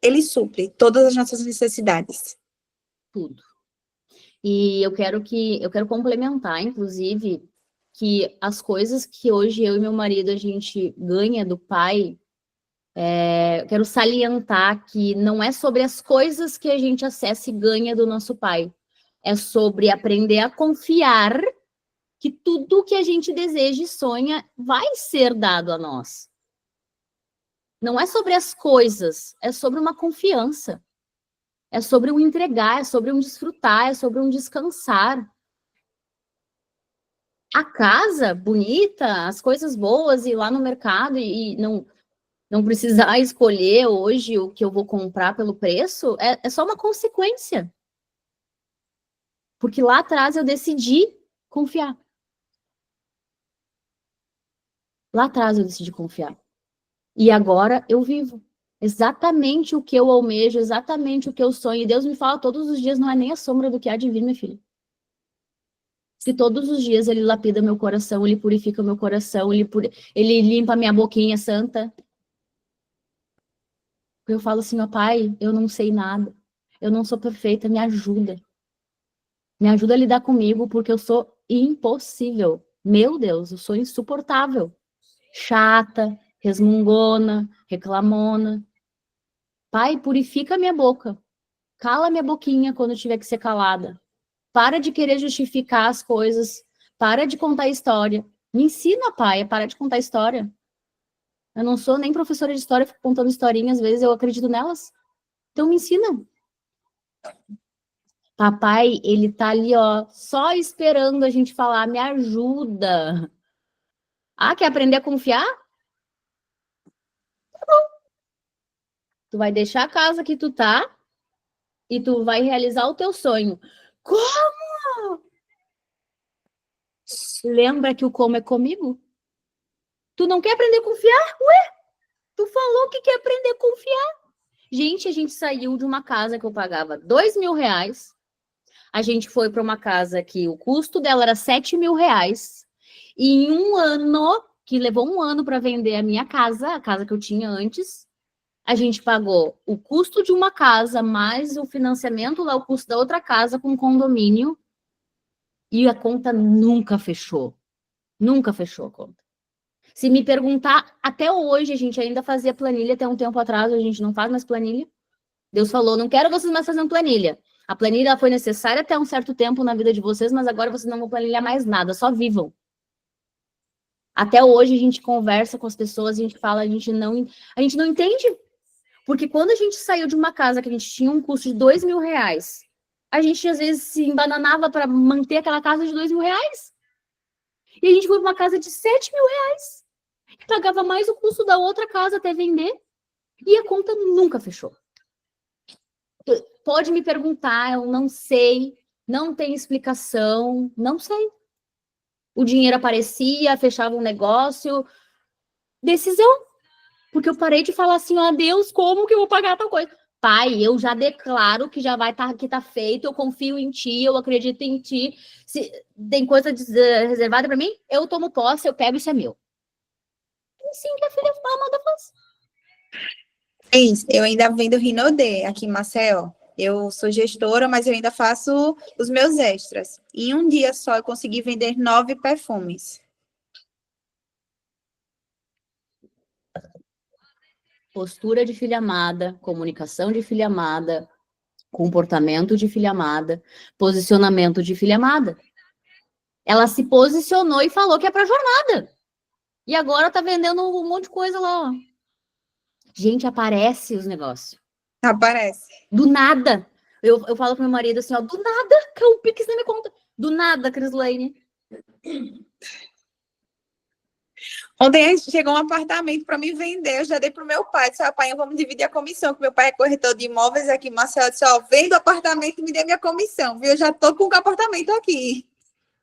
Ele supre todas as nossas necessidades. Tudo. E eu quero complementar, inclusive, que as coisas que hoje eu e meu marido a gente ganha do pai, eu quero salientar que não é sobre as coisas que a gente acessa e ganha do nosso pai. É sobre aprender a confiar que tudo que a gente deseja e sonha vai ser dado a nós. Não é sobre as coisas, é sobre uma confiança. É sobre um entregar, é sobre um desfrutar, é sobre um descansar. A casa bonita, as coisas boas, ir lá no mercado e não precisar escolher hoje o que eu vou comprar pelo preço, é só uma consequência. Porque lá atrás eu decidi confiar. Lá atrás eu decidi confiar. E agora eu vivo. Exatamente o que eu almejo, exatamente o que eu sonho. E Deus me fala todos os dias, não é nem a sombra do que há de vir, minha filha. Se todos os dias Ele lapida meu coração, Ele purifica meu coração, Ele limpa minha boquinha santa. Eu falo assim, ó pai, eu não sei nada. Eu não sou perfeita, me ajuda. Me ajuda a lidar comigo, porque eu sou impossível. Meu Deus, eu sou insuportável. Chata, resmungona, reclamona. Pai, purifica minha boca. Cala minha boquinha quando tiver que ser calada. Para de querer justificar as coisas. Para de contar história. Me ensina, pai, a parar de contar história. Eu não sou nem professora de história, fico contando historinhas, às vezes eu acredito nelas. Então me ensina. Papai, ele tá ali, ó, só esperando a gente falar, me ajuda. Ah, quer aprender a confiar? Tu vai deixar a casa que tu tá e tu vai realizar o teu sonho. Como? Lembra que o como é comigo? Tu não quer aprender a confiar? Ué, tu falou que quer aprender a confiar. Gente, a gente saiu de uma casa que eu pagava R$ 2.000. A gente foi para uma casa que o custo dela era R$ 7.000. E em um ano, que levou um ano para vender a minha casa, a casa que eu tinha antes, a gente pagou o custo de uma casa, mais o financiamento lá, o custo da outra casa com condomínio, e a conta nunca fechou. Nunca fechou a conta. Se me perguntar, até hoje a gente ainda fazia planilha, até um tempo atrás a gente não faz mais planilha. Deus falou, não quero vocês mais fazendo planilha. A planilha foi necessária até um certo tempo na vida de vocês, mas agora vocês não vão planilhar mais nada, só vivam. Até hoje a gente conversa com as pessoas, a gente fala, a gente não entende. Porque quando a gente saiu de uma casa que a gente tinha um custo de R$ 2.000, a gente às vezes se embananava para manter aquela casa de R$ 2.000. E a gente foi para uma casa de R$ 7.000. Pagava mais o custo da outra casa até vender. E a conta nunca fechou. Pode me perguntar, eu não sei, não tem explicação, não sei. O dinheiro aparecia, fechava um negócio. Decisão. Porque eu parei de falar assim, ó, Deus, como que eu vou pagar tal coisa? Pai, eu já declaro que já vai estar, que tá feito, eu confio em ti, eu acredito em ti. Se tem coisa reservada para mim, eu tomo posse, eu pego, isso é meu. Sim, que a filha amada faz. É isso, eu ainda vendo Rinodê aqui em Maceió. Eu sou gestora, mas eu ainda faço os meus extras. Em um dia só eu consegui vender 9 perfumes. Postura de filha amada, comunicação de filha amada, comportamento de filha amada, posicionamento de filha amada. Ela se posicionou e falou que é para jornada. E agora tá vendendo um monte de coisa lá, ó. Gente, aparece os negócios. Aparece. Do nada. Eu falo pro meu marido assim, ó, do nada, caiu um Pix na minha conta. Do nada, Crislane. Ontem chegou um apartamento para me vender, eu já dei pro meu pai, disse, pai, vamos dividir a comissão, que meu pai é corretor de imóveis aqui em Maceió, disse, ó, vendo o apartamento e me dê minha comissão, viu? Eu já tô com o apartamento aqui.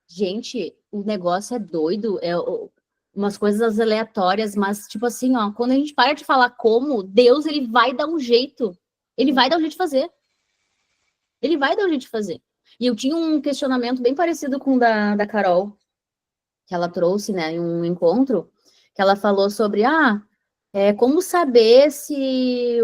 Gente, o negócio é doido, umas coisas aleatórias, mas tipo assim, ó, quando a gente para de falar como, Deus, ele vai dar um jeito. Ele vai dar um jeito de fazer. Ele vai dar um jeito de fazer. E eu tinha um questionamento bem parecido com o da Carol, que ela trouxe, né, em um encontro, que ela falou sobre, como saber se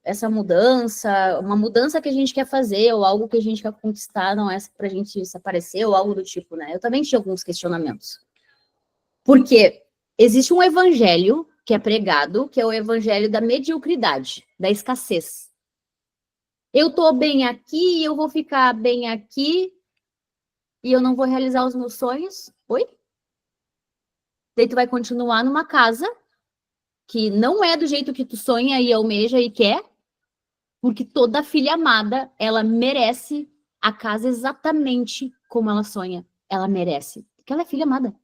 essa mudança, uma mudança que a gente quer fazer, ou algo que a gente quer conquistar, não é pra gente se aparecer, ou algo do tipo, né? Eu também tinha alguns questionamentos. Porque existe um evangelho que é pregado, que é o evangelho da mediocridade, da escassez. Eu tô bem aqui, eu vou ficar bem aqui, e eu não vou realizar os meus sonhos. Oi? Daí tu vai continuar numa casa que não é do jeito que tu sonha e almeja e quer, porque toda filha amada, ela merece a casa exatamente como ela sonha. Ela merece, porque ela é filha amada.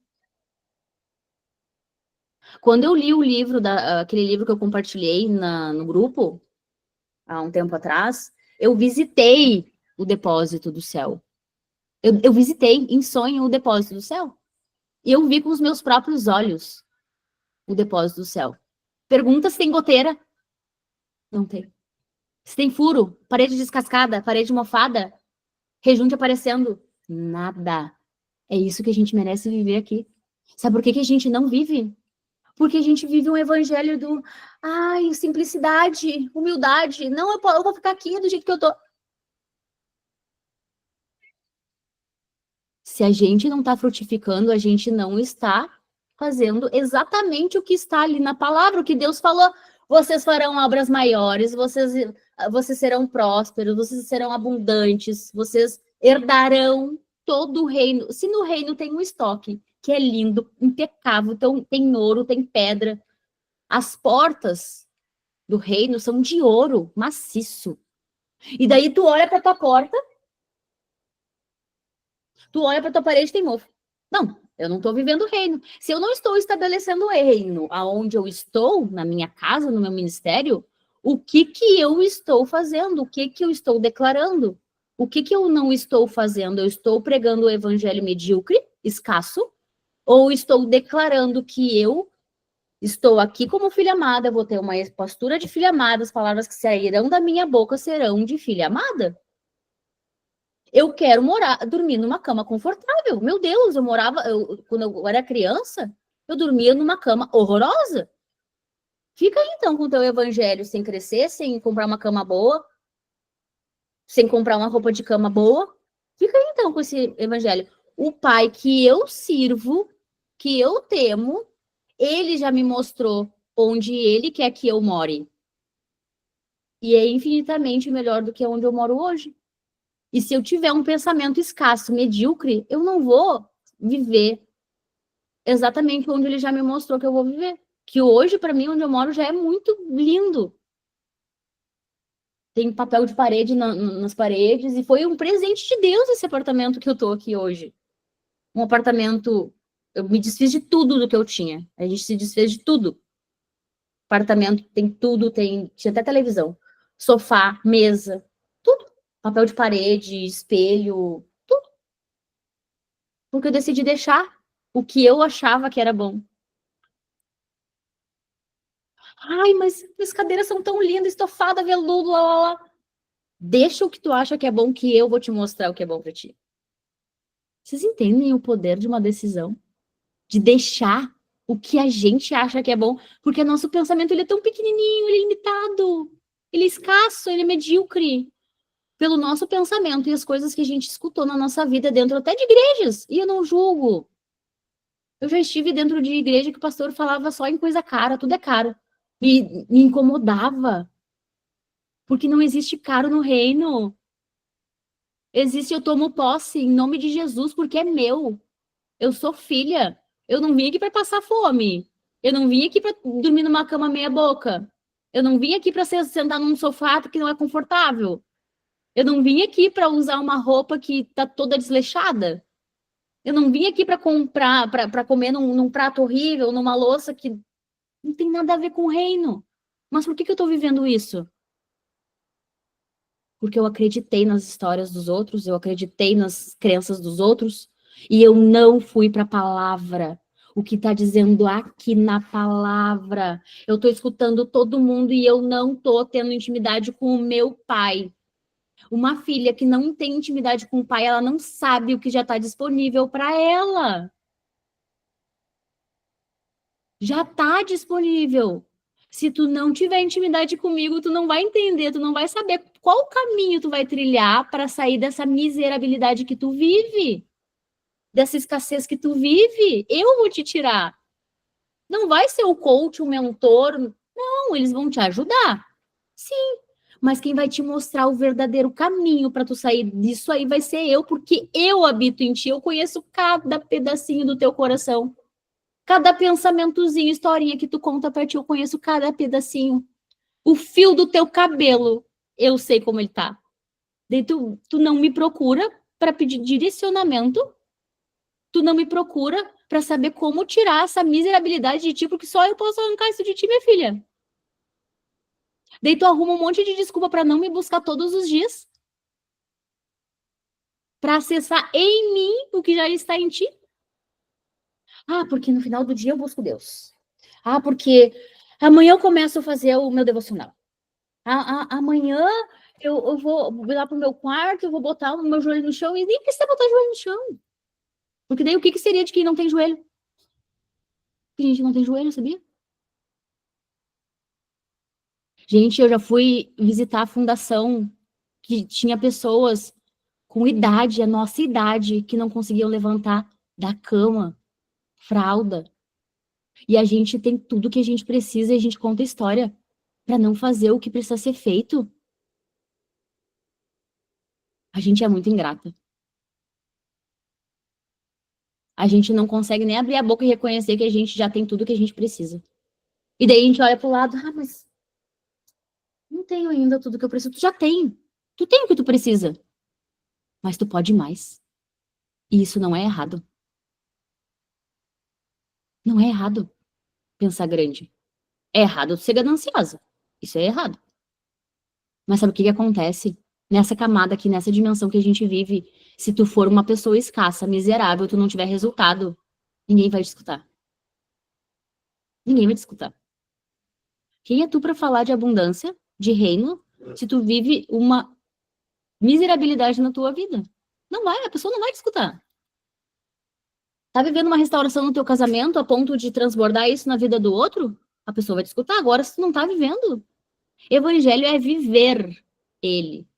Quando eu li o livro, aquele livro que eu compartilhei no grupo, há um tempo atrás, eu visitei o depósito do céu. Eu visitei em sonho o depósito do céu. E eu vi com os meus próprios olhos o depósito do céu. Pergunta se tem goteira. Não tem. Se tem furo, parede descascada, parede mofada, rejunte aparecendo. Nada. É isso que a gente merece viver aqui. Sabe por que a gente não vive? Porque a gente vive um evangelho do simplicidade, humildade. Não, eu vou ficar aqui do jeito que eu tô. Se a gente não está frutificando, a gente não está fazendo exatamente o que está ali na palavra, o que Deus falou. Vocês farão obras maiores, vocês serão prósperos, vocês serão abundantes, vocês herdarão todo o reino. Se no reino tem um estoque que é lindo, impecável, então tem ouro, tem pedra. As portas do reino são de ouro maciço. E daí tu olha para tua porta, tu olha para tua parede, tem mofo. Não, eu não estou vivendo o reino. Se eu não estou estabelecendo o reino aonde eu estou, na minha casa, no meu ministério, o que eu estou fazendo? O que eu estou declarando? O que eu não estou fazendo? Eu estou pregando o evangelho medíocre, escasso, ou estou declarando que eu estou aqui como filha amada, vou ter uma postura de filha amada, as palavras que sairão da minha boca serão de filha amada? Eu quero dormir numa cama confortável. Meu Deus, quando eu era criança, eu dormia numa cama horrorosa. Fica aí, então, com o teu evangelho sem crescer, sem comprar uma cama boa, sem comprar uma roupa de cama boa. Fica aí, então, com esse evangelho. O pai que eu sirvo, que eu temo, ele já me mostrou onde ele quer que eu more. E é infinitamente melhor do que onde eu moro hoje. E se eu tiver um pensamento escasso, medíocre, eu não vou viver exatamente onde ele já me mostrou que eu vou viver. Que hoje, para mim, onde eu moro já é muito lindo. Tem papel de parede nas paredes, e foi um presente de Deus esse apartamento que eu tô aqui hoje. Um apartamento, eu me desfiz de tudo do que eu tinha. A gente se desfez de tudo. Apartamento tem tudo, tinha até televisão, sofá, mesa, tudo. Papel de parede, espelho, tudo. Porque eu decidi deixar o que eu achava que era bom. Ai, mas as cadeiras são tão lindas, estofada, veludo, lá, lá, lá. Deixa o que tu acha que é bom, que eu vou te mostrar o que é bom para ti. Vocês entendem o poder de uma decisão? De deixar o que a gente acha que é bom, porque nosso pensamento ele é tão pequenininho, ele é limitado, ele é escasso, ele é medíocre. Pelo nosso pensamento e as coisas que a gente escutou na nossa vida dentro até de igrejas, e eu não julgo. Eu já estive dentro de igreja que o pastor falava só em coisa cara, tudo é caro. Me incomodava. Porque não existe caro no reino. Existe, eu tomo posse em nome de Jesus, porque é meu. Eu sou filha. Eu não vim aqui para passar fome. Eu não vim aqui para dormir numa cama meia boca. Eu não vim aqui para sentar num sofá que não é confortável. Eu não vim aqui para usar uma roupa que tá toda desleixada. Eu não vim aqui para comprar, para comer num prato horrível, numa louça que não tem nada a ver com o reino. Mas por que eu estou vivendo isso? Porque eu acreditei nas histórias dos outros, eu acreditei nas crenças dos outros, e eu não fui para a palavra. O que está dizendo aqui na palavra. Eu estou escutando todo mundo e eu não estou tendo intimidade com o meu pai. Uma filha que não tem intimidade com o pai, ela não sabe o que já está disponível para ela. Já está disponível. Se tu não tiver intimidade comigo, tu não vai entender, tu não vai saber qual caminho tu vai trilhar para sair dessa miserabilidade que tu vive, dessa escassez que tu vive. Eu vou te tirar. Não vai ser o coach, o mentor. Não, eles vão te ajudar. Sim, mas quem vai te mostrar o verdadeiro caminho para tu sair disso aí vai ser eu, porque eu habito em ti, eu conheço cada pedacinho do teu coração. Cada pensamentozinho, historinha que tu conta pra ti, eu conheço cada pedacinho. O fio do teu cabelo, eu sei como ele tá. Daí tu não me procura para pedir direcionamento, tu não me procura para saber como tirar essa miserabilidade de ti, porque só eu posso arrancar isso de ti, minha filha. Daí tu arruma um monte de desculpa para não me buscar todos os dias, para acessar em mim o que já está em ti. Ah, porque no final do dia eu busco Deus. Ah, porque amanhã eu começo a fazer o meu devocional. Amanhã eu vou lá pro meu quarto, eu vou botar o meu joelho no chão, e nem precisa botar o joelho no chão. Porque daí o que seria de quem não tem joelho? Porque a gente não tem joelho, sabia? Gente, eu já fui visitar a fundação que tinha pessoas com idade, a nossa idade, que não conseguiam levantar da cama, fralda. E a gente tem tudo que a gente precisa e a gente conta história para não fazer o que precisa ser feito. A gente é muito ingrata. A gente não consegue nem abrir a boca e reconhecer que a gente já tem tudo que a gente precisa. E daí a gente olha pro lado, mas não tenho ainda tudo que eu preciso. Tu já tem. Tu tem o que tu precisa. Mas tu pode mais. E isso não é errado. Não é errado pensar grande. É errado tu ser gananciosa. Isso é errado. Mas sabe o que acontece? Nessa camada aqui, nessa dimensão que a gente vive, se tu for uma pessoa escassa, miserável, tu não tiver resultado, ninguém vai te escutar. Ninguém vai te escutar. Quem é tu para falar de abundância, de reino, se tu vive uma miserabilidade na tua vida? Não vai, a pessoa não vai te escutar. Tá vivendo uma restauração no teu casamento a ponto de transbordar isso na vida do outro? A pessoa vai te escutar. Agora, se tu não tá vivendo. Evangelho é viver ele.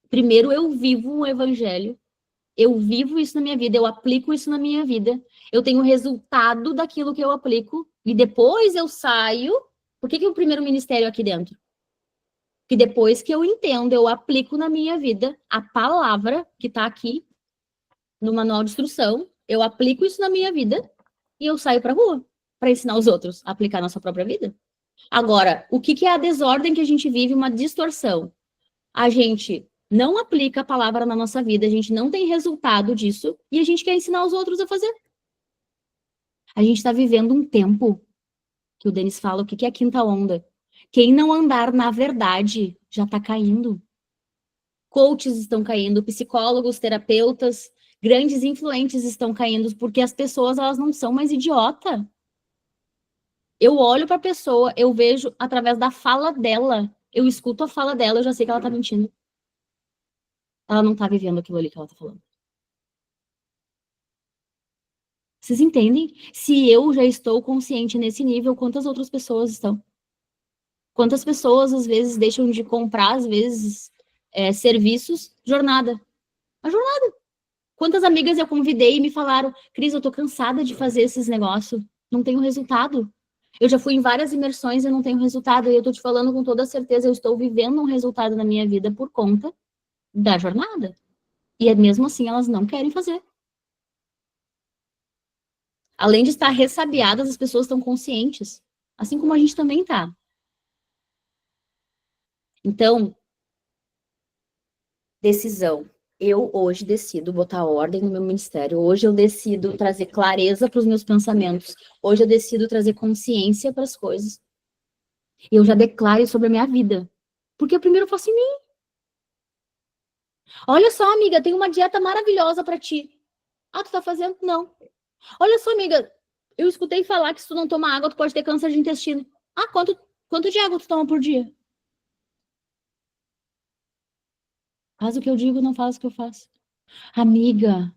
Primeiro eu vivo um evangelho, eu vivo isso na minha vida, eu aplico isso na minha vida, eu tenho resultado daquilo que eu aplico, e depois eu saio. Por que o primeiro ministério é aqui dentro? Que depois que eu entendo, eu aplico na minha vida a palavra que está aqui no manual de instrução, eu aplico isso na minha vida e eu saio para rua para ensinar os outros a aplicar na sua própria vida. Agora, o que é a desordem que a gente vive? Uma distorção. A gente não aplica a palavra na nossa vida, a gente não tem resultado disso e a gente quer ensinar os outros a fazer. A gente está vivendo um tempo que o Denis fala, o que é a quinta onda? Quem não andar na verdade já está caindo. Coaches estão caindo, psicólogos, terapeutas, grandes influentes estão caindo, porque as pessoas elas não são mais idiota. Eu olho para a pessoa, eu vejo através da fala dela, eu escuto a fala dela, eu já sei que ela está mentindo. Ela não está vivendo aquilo ali que ela está falando. Vocês entendem? Se eu já estou consciente nesse nível, quantas outras pessoas estão? Quantas pessoas, às vezes, deixam de comprar, às vezes, serviços, jornada. A jornada. Quantas amigas eu convidei e me falaram, Cris, eu tô cansada de fazer esses negócios, não tenho resultado. Eu já fui em várias imersões e não tenho resultado, e eu tô te falando com toda certeza, eu estou vivendo um resultado na minha vida por conta da jornada. E mesmo assim elas não querem fazer. Além de estar ressabiadas, as pessoas estão conscientes. Assim como a gente também tá. Então, decisão. Eu hoje decido botar ordem no meu ministério. Hoje eu decido trazer clareza para os meus pensamentos. Hoje eu decido trazer consciência para as coisas. E eu já declaro sobre a minha vida. Porque eu primeiro faço em mim. Olha só, amiga, tem uma dieta maravilhosa para ti. Ah, tu tá fazendo? Não. Olha só, amiga, eu escutei falar que se tu não tomar água, tu pode ter câncer de intestino. Ah, quanto de água tu toma por dia? Faz o que eu digo, não faz o que eu faço. Amiga,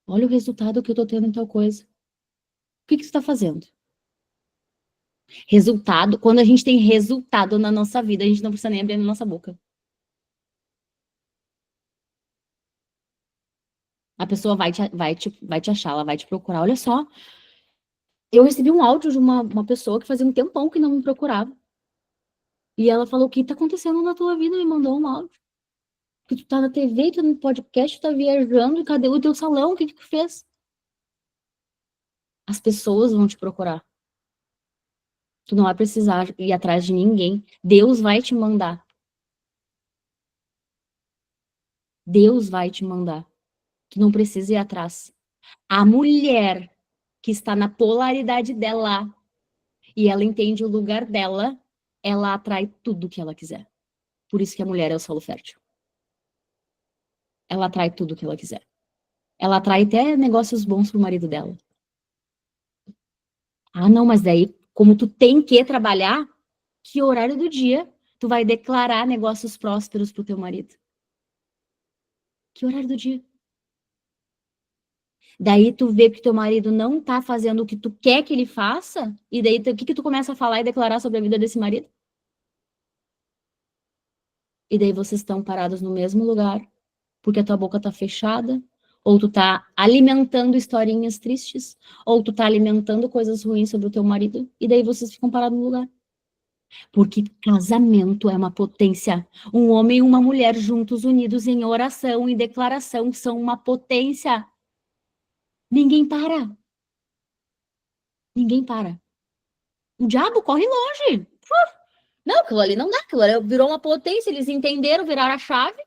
olha o resultado que eu tô tendo em tal coisa. O que que tu tá fazendo? Resultado, quando a gente tem resultado na nossa vida, a gente não precisa nem abrir a nossa boca. A pessoa vai te achar, ela vai te procurar. Olha só, eu recebi um áudio de uma pessoa que fazia um tempão que não me procurava. E ela falou: o que tá acontecendo na tua vida? Me mandou um áudio. Que tu tá na TV, tu tá no podcast, tu tá viajando, e cadê o teu salão? O que que tu fez? As pessoas vão te procurar. Tu não vai precisar ir atrás de ninguém. Deus vai te mandar. Deus vai te mandar. Tu não precisa ir atrás. A mulher que está na polaridade dela e ela entende o lugar dela, ela atrai tudo que ela quiser. Por isso que a mulher é o solo fértil. Ela atrai tudo que ela quiser. Ela atrai até negócios bons pro marido dela. Ah, não, mas daí, como tu tem que trabalhar, que horário do dia tu vai declarar negócios prósperos pro teu marido? Que horário do dia? Daí tu vê que teu marido não tá fazendo o que tu quer que ele faça, e daí o que que tu começa a falar e declarar sobre a vida desse marido? E daí vocês estão parados no mesmo lugar, porque a tua boca tá fechada, ou tu tá alimentando historinhas tristes, ou tu tá alimentando coisas ruins sobre o teu marido, e daí vocês ficam parados no lugar. Porque casamento é uma potência. Um homem e uma mulher juntos, unidos em oração e declaração, são uma potência. Ninguém para. Ninguém para. O diabo corre longe. Não, aquilo ali não dá. Aquilo ali virou uma potência. Eles entenderam, viraram a chave.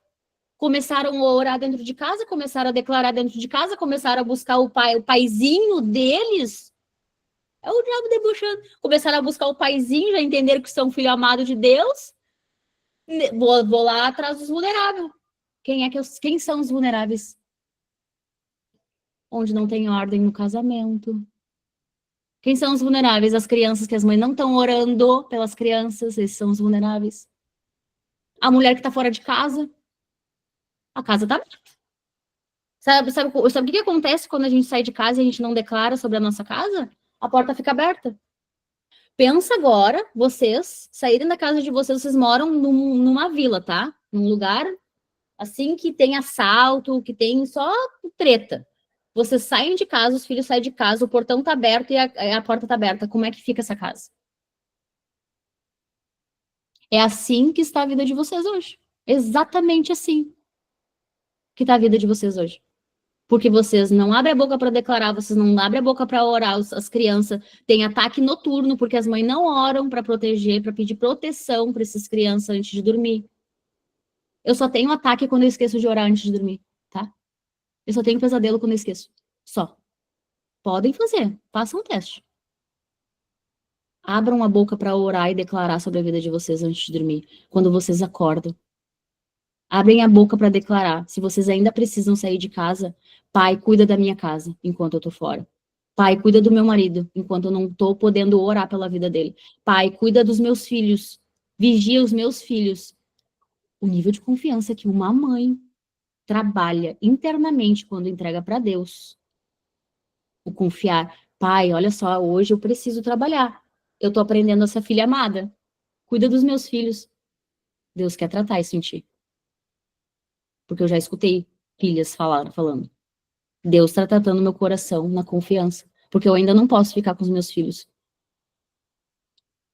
Começaram a orar dentro de casa, começaram a declarar dentro de casa, começaram a buscar o pai, o paizinho deles. É o diabo debochando. Começaram a buscar o paizinho, já entenderam que são filho amado de Deus. Vou lá atrás dos vulneráveis. Quem são os vulneráveis? Onde não tem ordem no casamento. Quem são os vulneráveis? As crianças que as mães não estão orando pelas crianças, esses são os vulneráveis. A mulher que está fora de casa, a casa está aberta. Sabe o que acontece quando a gente sai de casa e a gente não declara sobre a nossa casa? A porta fica aberta. Pensa agora, vocês saírem da casa de vocês, vocês moram numa vila, tá? Num lugar assim que tem assalto, que tem só treta. Vocês saem de casa, os filhos saem de casa, o portão tá aberto e a porta tá aberta. Como é que fica essa casa? É assim que está a vida de vocês hoje. Exatamente assim que está a vida de vocês hoje. Porque vocês não abrem a boca para declarar, vocês não abrem a boca para orar, as crianças têm ataque noturno, porque as mães não oram para proteger, para pedir proteção para essas crianças antes de dormir. Eu só tenho ataque quando eu esqueço de orar antes de dormir, tá? Eu só tenho pesadelo quando eu esqueço. Só. Podem fazer, façam um teste. Abram a boca para orar e declarar sobre a vida de vocês antes de dormir, quando vocês acordam. Abrem a boca para declarar. Se vocês ainda precisam sair de casa, pai, cuida da minha casa enquanto eu tô fora. Pai, cuida do meu marido enquanto eu não tô podendo orar pela vida dele. Pai, cuida dos meus filhos. Vigia os meus filhos. O nível de confiança que uma mãe trabalha internamente quando entrega para Deus. O confiar. Pai, olha só, hoje eu preciso trabalhar. Eu tô aprendendo a ser filha amada. Cuida dos meus filhos. Deus quer tratar isso em ti. Porque eu já escutei filhas falando. Deus está tratando meu coração na confiança. Porque eu ainda não posso ficar com os meus filhos.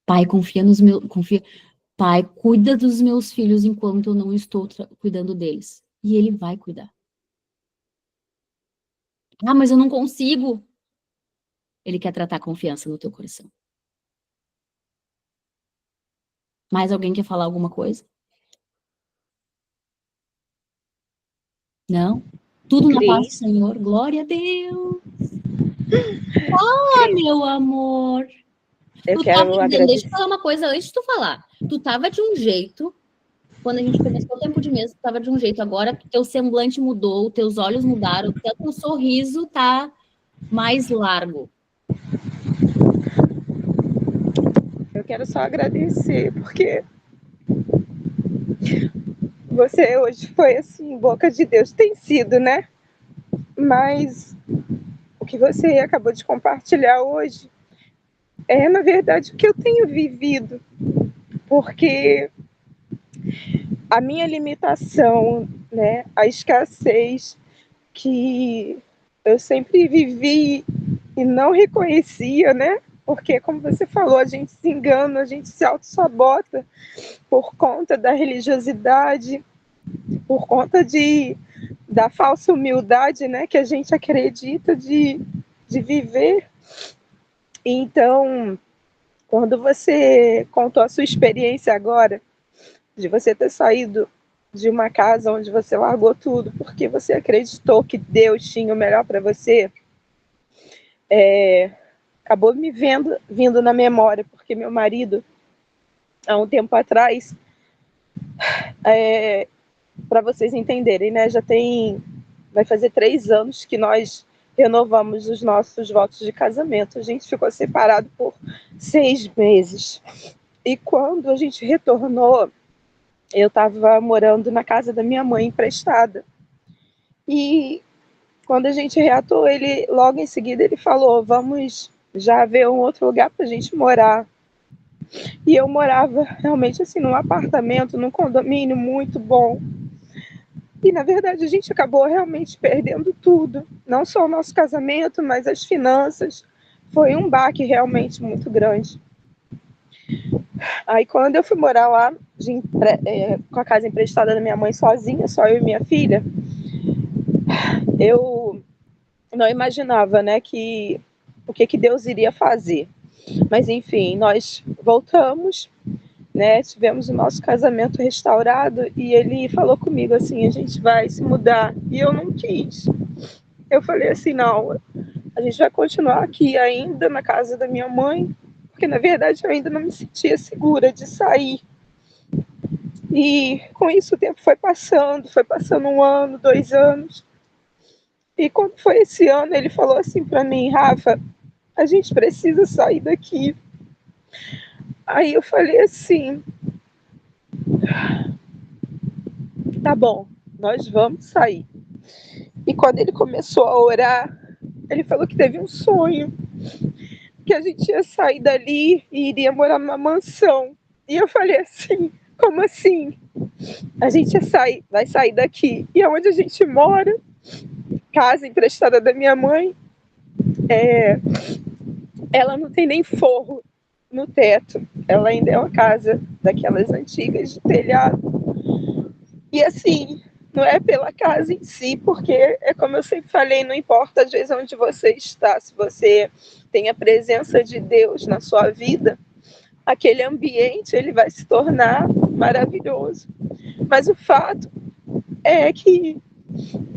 Pai, confia nos meus. Pai, cuida dos meus filhos enquanto eu não estou cuidando deles. E ele vai cuidar. Ah, mas eu não consigo. Ele quer tratar confiança no teu coração. Mais alguém quer falar alguma coisa? Não? Tudo na paz do Senhor. Glória a Deus. Ah, meu amor. Eu Tu quero tava dizendo, agradecer. deixa eu falar uma coisa antes de tu falar. Tu tava de um jeito, quando a gente começou o tempo de mesa, tu tava de um jeito. Agora teu semblante mudou, teus olhos mudaram, até teu sorriso tá mais largo. Eu quero só agradecer, porque você hoje foi assim, boca de Deus. Tem sido, né? Mas o que você acabou de compartilhar hoje é, na verdade, o que eu tenho vivido. Porque a minha limitação, né, a escassez que eu sempre vivi e não reconhecia, né? Porque, como você falou, a gente se engana, a gente se auto-sabota por conta da religiosidade, por conta da falsa humildade, né? Que a gente acredita de viver. Então, quando você contou a sua experiência agora, de você ter saído de uma casa onde você largou tudo porque você acreditou que Deus tinha o melhor para você, acabou vindo na memória, porque meu marido, há um tempo atrás, para vocês entenderem, né, vai fazer 3 anos que nós renovamos os nossos votos de casamento. A gente ficou separado por 6 meses. E quando a gente retornou, eu estava morando na casa da minha mãe emprestada. E quando a gente reatou, ele logo em seguida ele falou: vamos já ver um outro lugar para a gente morar. E eu morava realmente assim num apartamento, num condomínio muito bom. E na verdade a gente acabou realmente perdendo tudo, não só o nosso casamento, mas as finanças. Foi um baque realmente muito grande. Aí quando eu fui morar lá, com a casa emprestada da minha mãe sozinha, só eu e minha filha, eu não imaginava, né, o que Deus iria fazer. Mas enfim, nós voltamos, né, tivemos o nosso casamento restaurado e ele falou comigo assim: a gente vai se mudar. E eu não quis. Eu falei assim: não, a gente vai continuar aqui ainda na casa da minha mãe, porque na verdade eu ainda não me sentia segura de sair. E com isso o tempo foi passando 1 ano, 2 anos. E quando foi esse ano, ele falou assim para mim: Rafa, a gente precisa sair daqui. Aí eu falei assim: tá bom, nós vamos sair. E quando ele começou a orar, ele falou que teve um sonho, que a gente ia sair dali e iria morar numa mansão. E eu falei assim: como assim? A gente vai sair daqui. E aonde a gente mora, casa emprestada da minha mãe, ela não tem nem forro no teto. Ela ainda é uma casa daquelas antigas de telhado. E assim, não é pela casa em si, porque é como eu sempre falei, não importa às vezes onde você está, se você tem a presença de Deus na sua vida, aquele ambiente ele vai se tornar maravilhoso. Mas o fato é que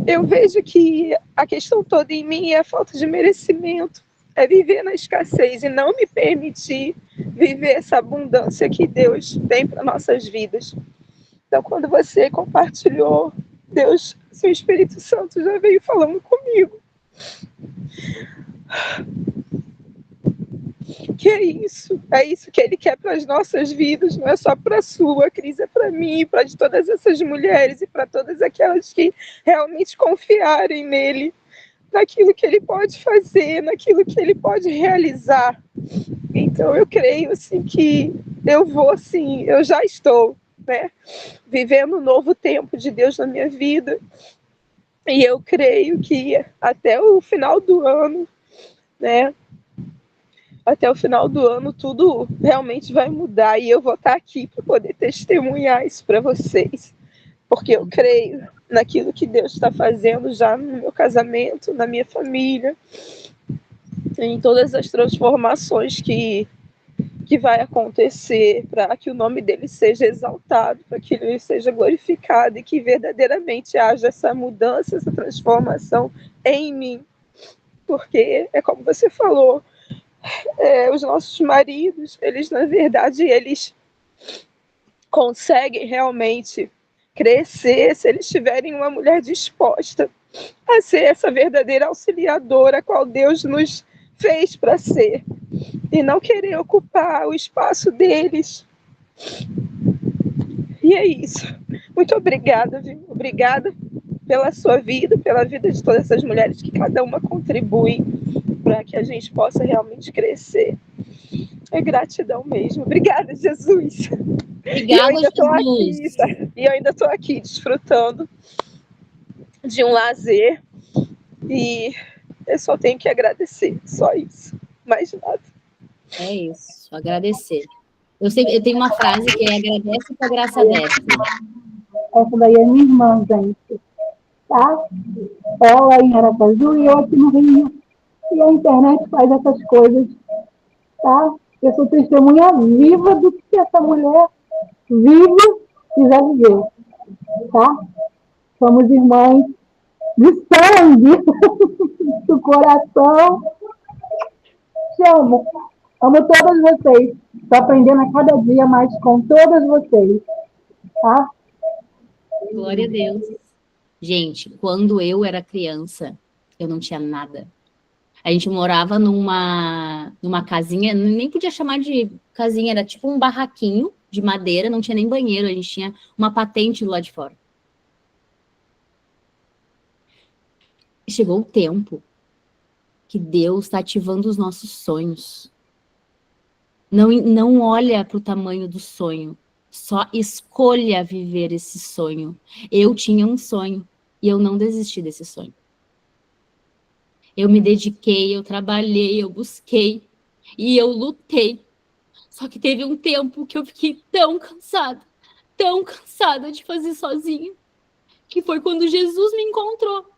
eu vejo que a questão toda em mim é a falta de merecimento, é viver na escassez e não me permitir viver essa abundância que Deus tem para nossas vidas. Então, quando você compartilhou, Deus, seu Espírito Santo já veio falando comigo. Que é isso que Ele quer para as nossas vidas, não é só para a sua, a crise é para mim, para de todas essas mulheres e para todas aquelas que realmente confiarem nele, naquilo que Ele pode fazer, naquilo que Ele pode realizar. Então, eu creio assim que eu já estou, né, vivendo um novo tempo de Deus na minha vida. E eu creio que até o final do ano, né? Até o final do ano tudo realmente vai mudar e eu vou estar aqui para poder testemunhar isso para vocês. porque eu creio naquilo que Deus está fazendo já no meu casamento, na minha família, em todas as transformações que vai acontecer, para que o nome dele seja exaltado, para que ele seja glorificado e que verdadeiramente haja essa mudança, essa transformação em mim. Porque é como você falou, os nossos maridos, eles na verdade, eles conseguem realmente crescer se eles tiverem uma mulher disposta a ser essa verdadeira auxiliadora a qual Deus nos fez para ser, e não querer ocupar o espaço deles. E é isso. Muito obrigada, viu? Obrigada pela sua vida, pela vida de todas essas mulheres, que cada uma contribui para que a gente possa realmente crescer. É gratidão mesmo. Obrigada, Jesus. Obrigada, Jesus. E eu ainda estou aqui desfrutando de um lazer, e eu só tenho que agradecer, só isso, mais nada. É isso, agradecer. Eu tenho uma frase que é: agradece que a graça desce. Essa daí é minha irmã, gente. Tá? Ela em Aracaju e eu aqui no Rio. E a internet faz essas coisas. Tá? Eu sou testemunha viva do que essa mulher viva e já viveu. Tá? Somos irmãs de sangue, do coração. Te amo. Amo todas vocês. Estou aprendendo a cada dia mais com todas vocês. Tá? Glória a Deus. Gente, quando eu era criança, eu não tinha nada. A gente morava numa casinha, nem podia chamar de casinha, era tipo um barraquinho de madeira, não tinha nem banheiro, a gente tinha uma patente lá de fora. Chegou o tempo que Deus está ativando os nossos sonhos. Não olha para o tamanho do sonho, só escolha viver esse sonho. Eu tinha um sonho e eu não desisti desse sonho. Eu me dediquei, eu trabalhei, eu busquei e eu lutei. Só que teve um tempo que eu fiquei tão cansada de fazer sozinha, que foi quando Jesus me encontrou.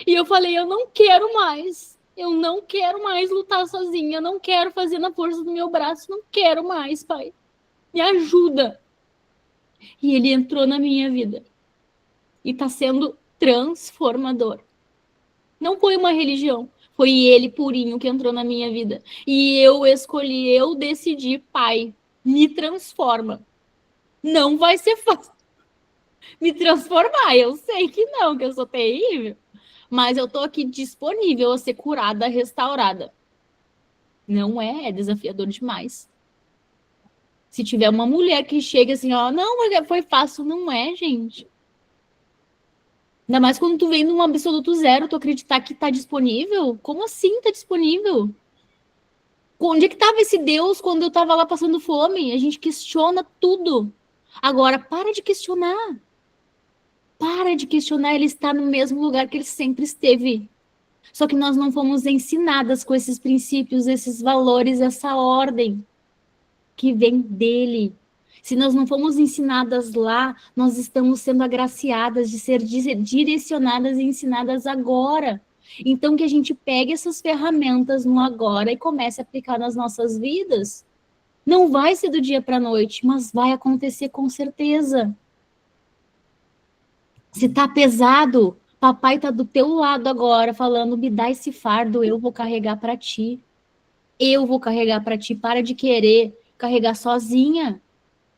E eu falei, eu não quero mais lutar sozinha, eu não quero fazer na força do meu braço, não quero mais, Pai. Me ajuda. E ele entrou na minha vida. E está sendo transformador. Não foi uma religião, foi ele purinho que entrou na minha vida. E eu escolhi, eu decidi, Pai, me transforma. Não vai ser fácil me transformar, eu sei que não, que eu sou terrível. Mas eu tô aqui disponível a ser curada, restaurada. Não é desafiador demais. Se tiver uma mulher que chega assim, ó, não, foi fácil, não é, gente. Ainda mais quando tu vem num absoluto zero, tu acreditar que tá disponível? Como assim tá disponível? Onde é que tava esse Deus quando eu tava lá passando fome? A gente questiona tudo. Agora, para de questionar. Para de questionar, ele está no mesmo lugar que ele sempre esteve. Só que nós não fomos ensinadas com esses princípios, esses valores, essa ordem que vem dele. Se nós não fomos ensinadas lá, nós estamos sendo agraciadas de ser direcionadas e ensinadas agora. Então, que a gente pegue essas ferramentas no agora e comece a aplicar nas nossas vidas. Não vai ser do dia para a noite, mas vai acontecer com certeza. Se tá pesado, papai tá do teu lado agora, falando, me dá esse fardo, eu vou carregar para ti. Eu vou carregar para ti, para de querer carregar sozinha.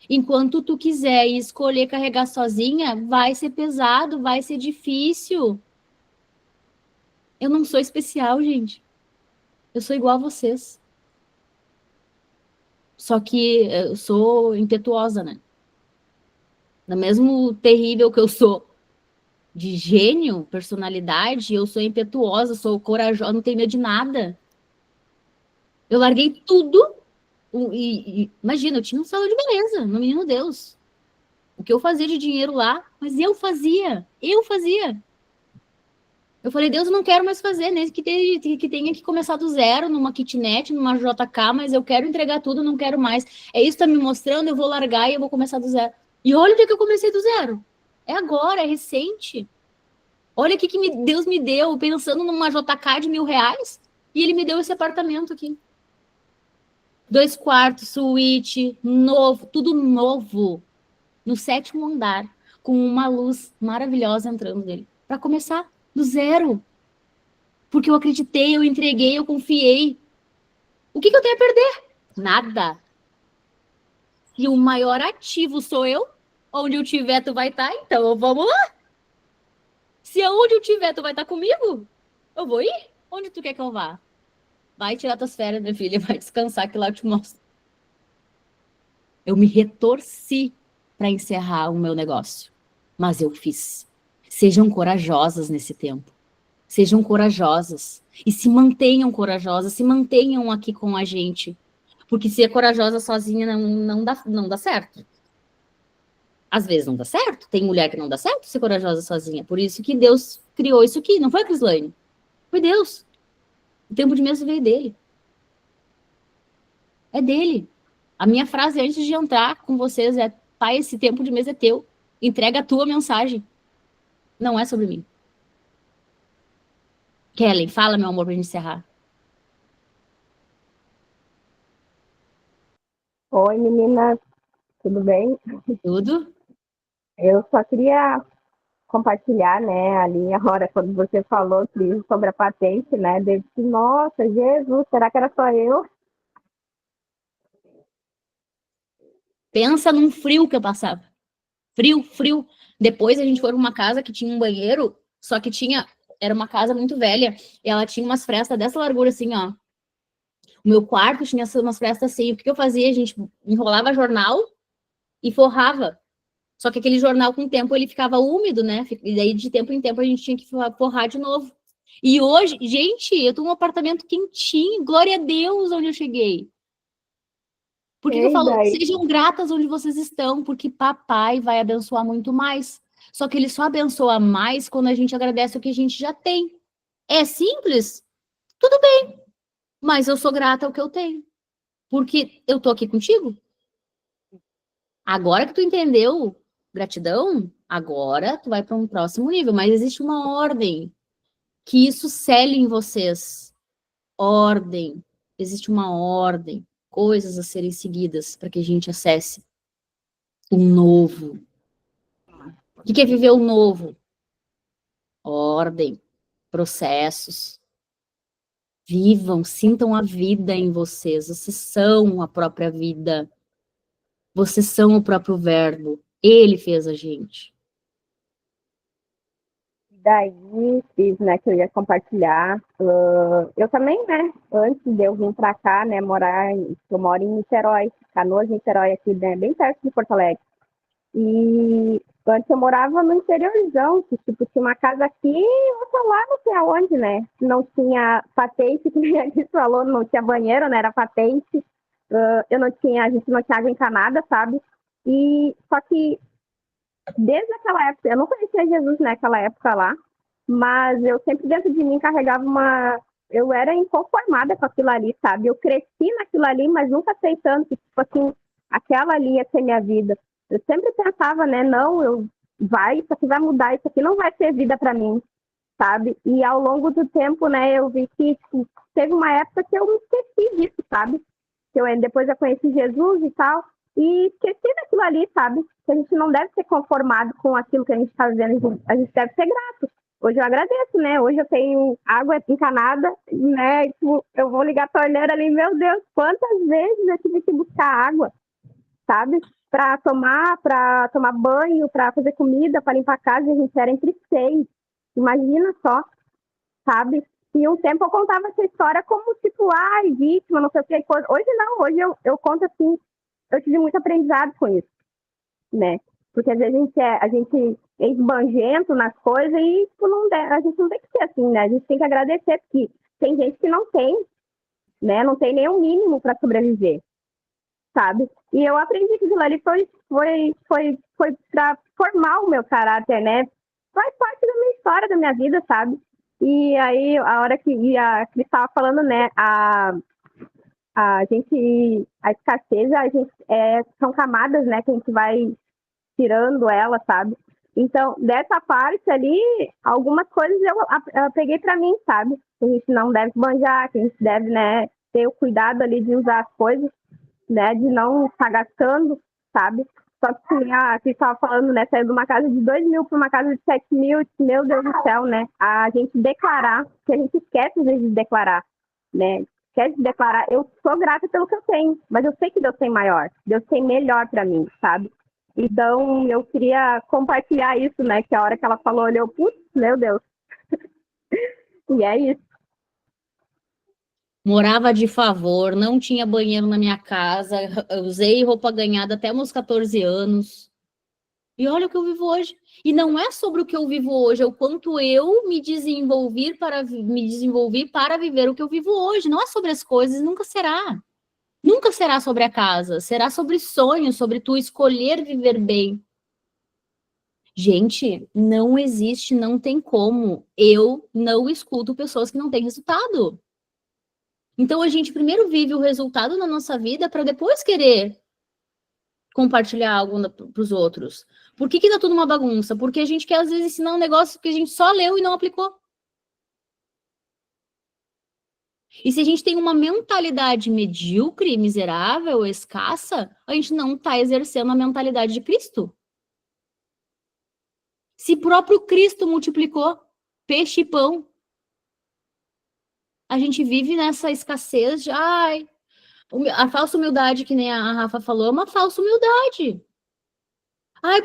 Enquanto tu quiser e escolher carregar sozinha, vai ser pesado, vai ser difícil. Eu não sou especial, gente. Eu sou igual a vocês. Só que eu sou impetuosa, né? No mesmo terrível que eu sou de gênio, personalidade, eu sou impetuosa, sou corajosa, não tenho medo de nada. Eu larguei tudo. Imagina, eu tinha um salão de beleza, no Menino Deus. O que eu fazia de dinheiro lá, mas eu fazia. Eu falei, Deus, eu não quero mais fazer, nem que tenha que começar do zero, numa kitnet, numa JK, mas eu quero entregar tudo, não quero mais. É isso que tá me mostrando, eu vou largar e eu vou começar do zero. E olha o dia que eu comecei do zero. É agora, é recente. Olha o que Deus me deu, pensando numa JK de R$ 1.000, e ele me deu esse apartamento aqui. 2 quartos, suíte, novo, tudo novo. No 7º andar, com uma luz maravilhosa entrando nele. Para começar, do zero. Porque eu acreditei, eu entreguei, eu confiei. O que eu tenho a perder? Nada. E o maior ativo sou eu. Onde eu tiver, tu vai estar, então vamos lá. Se aonde eu tiver, tu vai estar comigo, eu vou ir. Onde tu quer que eu vá? Vai tirar tuas férias, minha filha, vai descansar, que lá eu te mostro. Eu me retorci para encerrar o meu negócio, mas eu fiz. Sejam corajosas nesse tempo. Sejam corajosas e se mantenham corajosas, se mantenham aqui com a gente. Porque ser corajosa sozinha não dá certo. Às vezes não dá certo. Tem mulher que não dá certo ser corajosa sozinha. Por isso que Deus criou isso aqui. Não foi a Crislane. Foi Deus. O tempo de mesa veio dele. É dele. A minha frase antes de entrar com vocês é: Pai, esse tempo de mesa é teu. Entrega a tua mensagem. Não é sobre mim. Kellen, fala, meu amor, pra gente encerrar. Oi, meninas, tudo bem? Tudo? Eu só queria compartilhar, né, ali a hora quando você falou, Cris, sobre a patente, né, eu disse, nossa, Jesus, será que era só eu? Pensa num frio que eu passava. Frio, frio. Depois a gente foi pra uma casa que tinha um banheiro, só que era uma casa muito velha, e ela tinha umas frestas dessa largura assim, ó. O meu quarto tinha umas frestas assim. O que eu fazia? A gente enrolava jornal e forrava. Só que aquele jornal, com o tempo, ele ficava úmido, né? E daí, de tempo em tempo, a gente tinha que forrar de novo. E hoje, gente, eu tô num apartamento quentinho, glória a Deus, onde eu cheguei. Por que eu E falo, daí, sejam gratas onde vocês estão, porque papai vai abençoar muito mais. Só que ele só abençoa mais quando a gente agradece o que a gente já tem. É simples? Tudo bem, mas eu sou grata ao que eu tenho. Porque eu tô aqui contigo. Agora que tu entendeu gratidão, agora tu vai para um próximo nível, mas existe uma ordem que isso cele em vocês. Ordem. Existe uma ordem, coisas a serem seguidas para que a gente acesse o novo. O que é viver o novo? Ordem, processos. Vivam, sintam a vida em vocês. Vocês são a própria vida. Vocês são o próprio verbo. Ele fez a gente. daí, Cris, né, que eu ia compartilhar, eu também, né, antes de eu vir pra cá, né, eu moro em Niterói, Canoas, Niterói, aqui, né, bem perto de Porto Alegre. E antes eu morava no interiorzão, que tipo, tinha uma casa aqui e outra lá, não sei aonde, né? Não tinha patente, que nem a gente falou, não tinha banheiro, né? Era patente. A gente não tinha água encanada, sabe? E só que desde aquela época, eu não conhecia Jesus naquela época lá, mas eu sempre dentro de mim carregava eu era inconformada com aquilo ali, sabe? Eu cresci naquilo ali, mas nunca aceitando que, tipo assim, aquela ali ia ser minha vida. Eu sempre pensava, né? Não, isso aqui vai mudar, isso aqui não vai ser vida para mim, sabe? E ao longo do tempo, né, eu vi que tipo, teve uma época que eu me esqueci disso, sabe? Depois eu conheci Jesus e tal, e esqueci daquilo ali, sabe? Que a gente não deve ser conformado com aquilo que a gente está vivendo, a gente deve ser grato. Hoje eu agradeço, né? Hoje eu tenho água encanada, né? Tipo, eu vou ligar a torneira ali, meu Deus, quantas vezes eu tive que buscar água, sabe? Para tomar banho, para fazer comida, para limpar a casa, e a gente era entre 6. Imagina só, sabe? E um tempo eu contava essa história como, tipo, ai, vítima, não sei o que. Hoje não, hoje eu conto assim, eu tive muito aprendizado com isso, né? Porque às vezes a gente é esbangento nas coisas e tipo, a gente não tem que ser assim, né? A gente tem que agradecer, porque tem gente que não tem, né? Não tem nem o mínimo para sobreviver, sabe? E eu aprendi que aquilo ali foi para formar o meu caráter, né? Faz parte da minha história, da minha vida, sabe? E aí, a hora que a Cris estava falando, né? A escassez, são camadas, né? Que a gente vai tirando ela, sabe? Então, dessa parte ali, algumas coisas eu peguei para mim, sabe? Que a gente não deve banjar, que a gente deve, né, ter o cuidado ali de usar as coisas, né, de não estar gastando, sabe? Só que você estava falando, né, saiu de uma casa de 2.000 para uma casa de 7.000, meu Deus do céu, né? A gente declarar, que a gente esquece às vezes de declarar, né? Esquece de declarar, eu sou grata pelo que eu tenho, mas eu sei que Deus tem maior, Deus tem melhor para mim, sabe? Então, eu queria compartilhar isso, né? Que a hora que ela falou, olhou, putz, meu Deus. E é isso. Morava de favor, não tinha banheiro na minha casa, eu usei roupa ganhada até meus 14 anos. E olha o que eu vivo hoje. E não é sobre o que eu vivo hoje, é o quanto eu me desenvolvi para viver o que eu vivo hoje. Não é sobre as coisas, nunca será. Nunca será sobre a casa, será sobre sonhos, sobre tu escolher viver bem. Gente, não existe, não tem como. Eu não escuto pessoas que não têm resultado. Então a gente primeiro vive o resultado na nossa vida para depois querer compartilhar algo para os outros. Por que dá tudo uma bagunça? Porque a gente quer às vezes ensinar um negócio que a gente só leu e não aplicou. E se a gente tem uma mentalidade medíocre, miserável, escassa, a gente não está exercendo a mentalidade de Cristo. Se próprio Cristo multiplicou peixe e pão, a gente vive nessa escassez de, a falsa humildade, que nem a Rafa falou, é uma falsa humildade.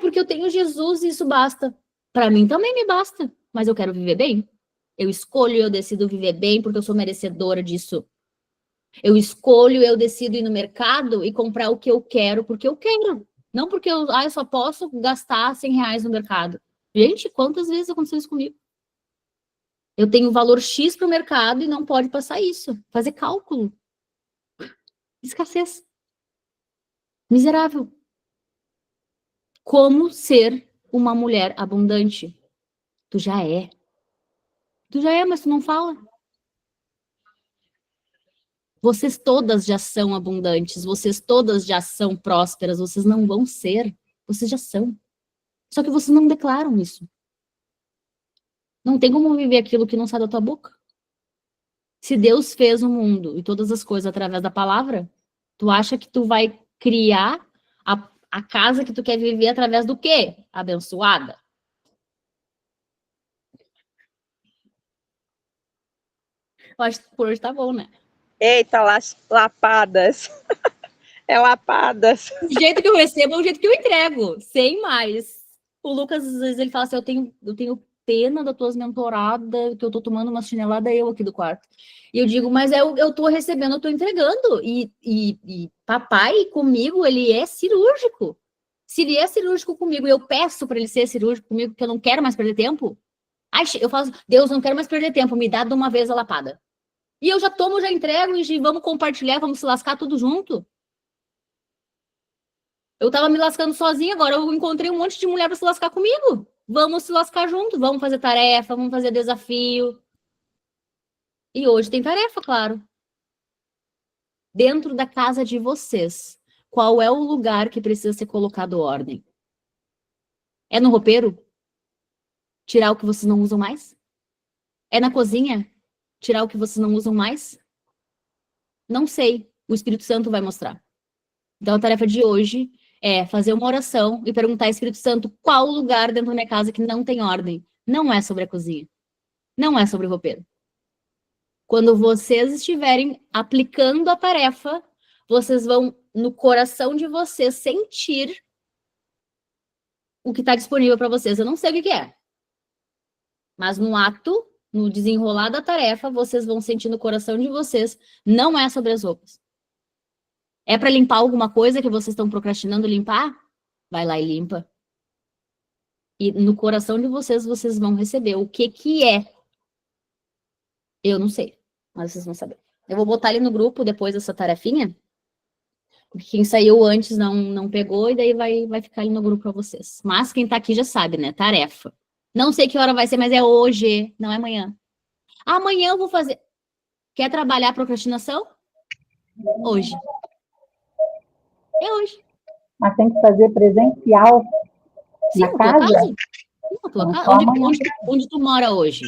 Porque eu tenho Jesus e isso basta. Para mim também me basta, mas eu quero viver bem. Eu escolho, eu decido viver bem porque eu sou merecedora disso. Eu escolho, eu decido ir no mercado e comprar o que eu quero porque eu quero. Não porque eu só posso gastar R$100 no mercado. Gente, quantas vezes aconteceu isso comigo? Eu tenho valor X para o mercado e não pode passar isso. Fazer cálculo. Escassez. Miserável. Como ser uma mulher abundante? Tu já é. Tu já é, mas tu não fala. Vocês todas já são abundantes, vocês todas já são prósperas, vocês não vão ser, vocês já são. Só que vocês não declaram isso. Não tem como viver aquilo que não sai da tua boca. Se Deus fez o mundo e todas as coisas através da palavra, tu acha que tu vai criar a casa que tu quer viver através do quê? Abençoada. Eu acho que por hoje tá bom, né? Eita, lapadas. É lapadas. O jeito que eu recebo é o jeito que eu entrego, sem mais. O Lucas, às vezes, ele fala assim, eu tenho pena das tuas mentoradas, que eu tô tomando uma chinelada eu aqui do quarto. E eu digo, mas eu tô recebendo, eu tô entregando. E papai, comigo, ele é cirúrgico. Se ele é cirúrgico comigo e eu peço para ele ser cirúrgico comigo, porque eu não quero mais perder tempo, eu falo, Deus, não quero mais perder tempo, me dá de uma vez a lapada. E eu já tomo, já entrego, e vamos compartilhar, vamos se lascar tudo junto. Eu tava me lascando sozinha, agora eu encontrei um monte de mulher para se lascar comigo. Vamos se lascar junto, vamos fazer tarefa, vamos fazer desafio. E hoje tem tarefa, claro. Dentro da casa de vocês, qual é o lugar que precisa ser colocado ordem? É no roupeiro? Tirar o que vocês não usam mais? É na cozinha? Tirar o que vocês não usam mais? Não sei. O Espírito Santo vai mostrar. Então a tarefa de hoje é fazer uma oração e perguntar ao Espírito Santo qual lugar dentro da minha casa que não tem ordem. Não é sobre a cozinha. Não é sobre o roupeiro. Quando vocês estiverem aplicando a tarefa, vocês vão, no coração de vocês, sentir o que está disponível para vocês. Eu não sei o que é. Mas no ato, no desenrolar da tarefa, vocês vão sentir no coração de vocês, não é sobre as roupas. É para limpar alguma coisa que vocês estão procrastinando limpar? Vai lá e limpa. E no coração de vocês, vocês vão receber. O que é? Eu não sei, mas vocês vão saber. Eu vou botar ali no grupo depois dessa tarefinha, porque quem saiu antes não pegou, e daí vai ficar ali no grupo para vocês. Mas quem tá aqui já sabe, né? Tarefa. Não sei que hora vai ser, mas é hoje, não é amanhã. Amanhã eu vou fazer. Quer trabalhar a procrastinação? Hoje. É hoje. Mas tem que fazer presencial Sim, na casa? Na tua Então, casa? só amanhã. Onde tu mora hoje?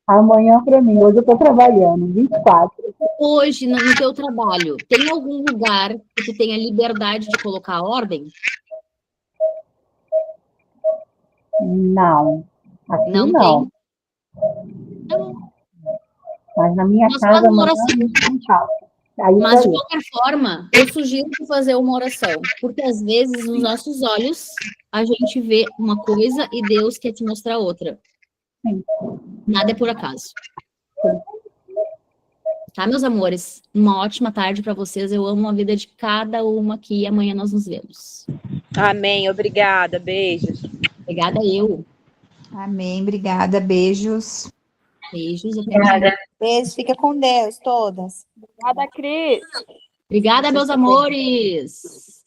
Amanhã para mim. Hoje eu estou trabalhando, 24. Hoje, no teu trabalho, tem algum lugar que tu tenha liberdade de colocar ordem? Não. Aqui Não não. tem? Tá bom. Mas na minha Mas faz casa uma amanhã oração. não falta. Aí eu Mas, de farei. qualquer forma, eu sugiro tu fazer uma oração. Porque, às vezes, nos nossos olhos, a gente vê uma coisa e Deus quer te mostrar outra. Sim. Nada é por acaso. Sim. Tá, meus amores? Uma ótima tarde para vocês. Eu amo a vida de cada uma aqui e amanhã nós nos vemos. Amém. Obrigada. Beijos. Obrigada, eu. Amém, obrigada, beijos. Beijos. Até amanhã. Obrigada. Beijo, fica com Deus, todas. Obrigada, Cris. Obrigada, meus amores.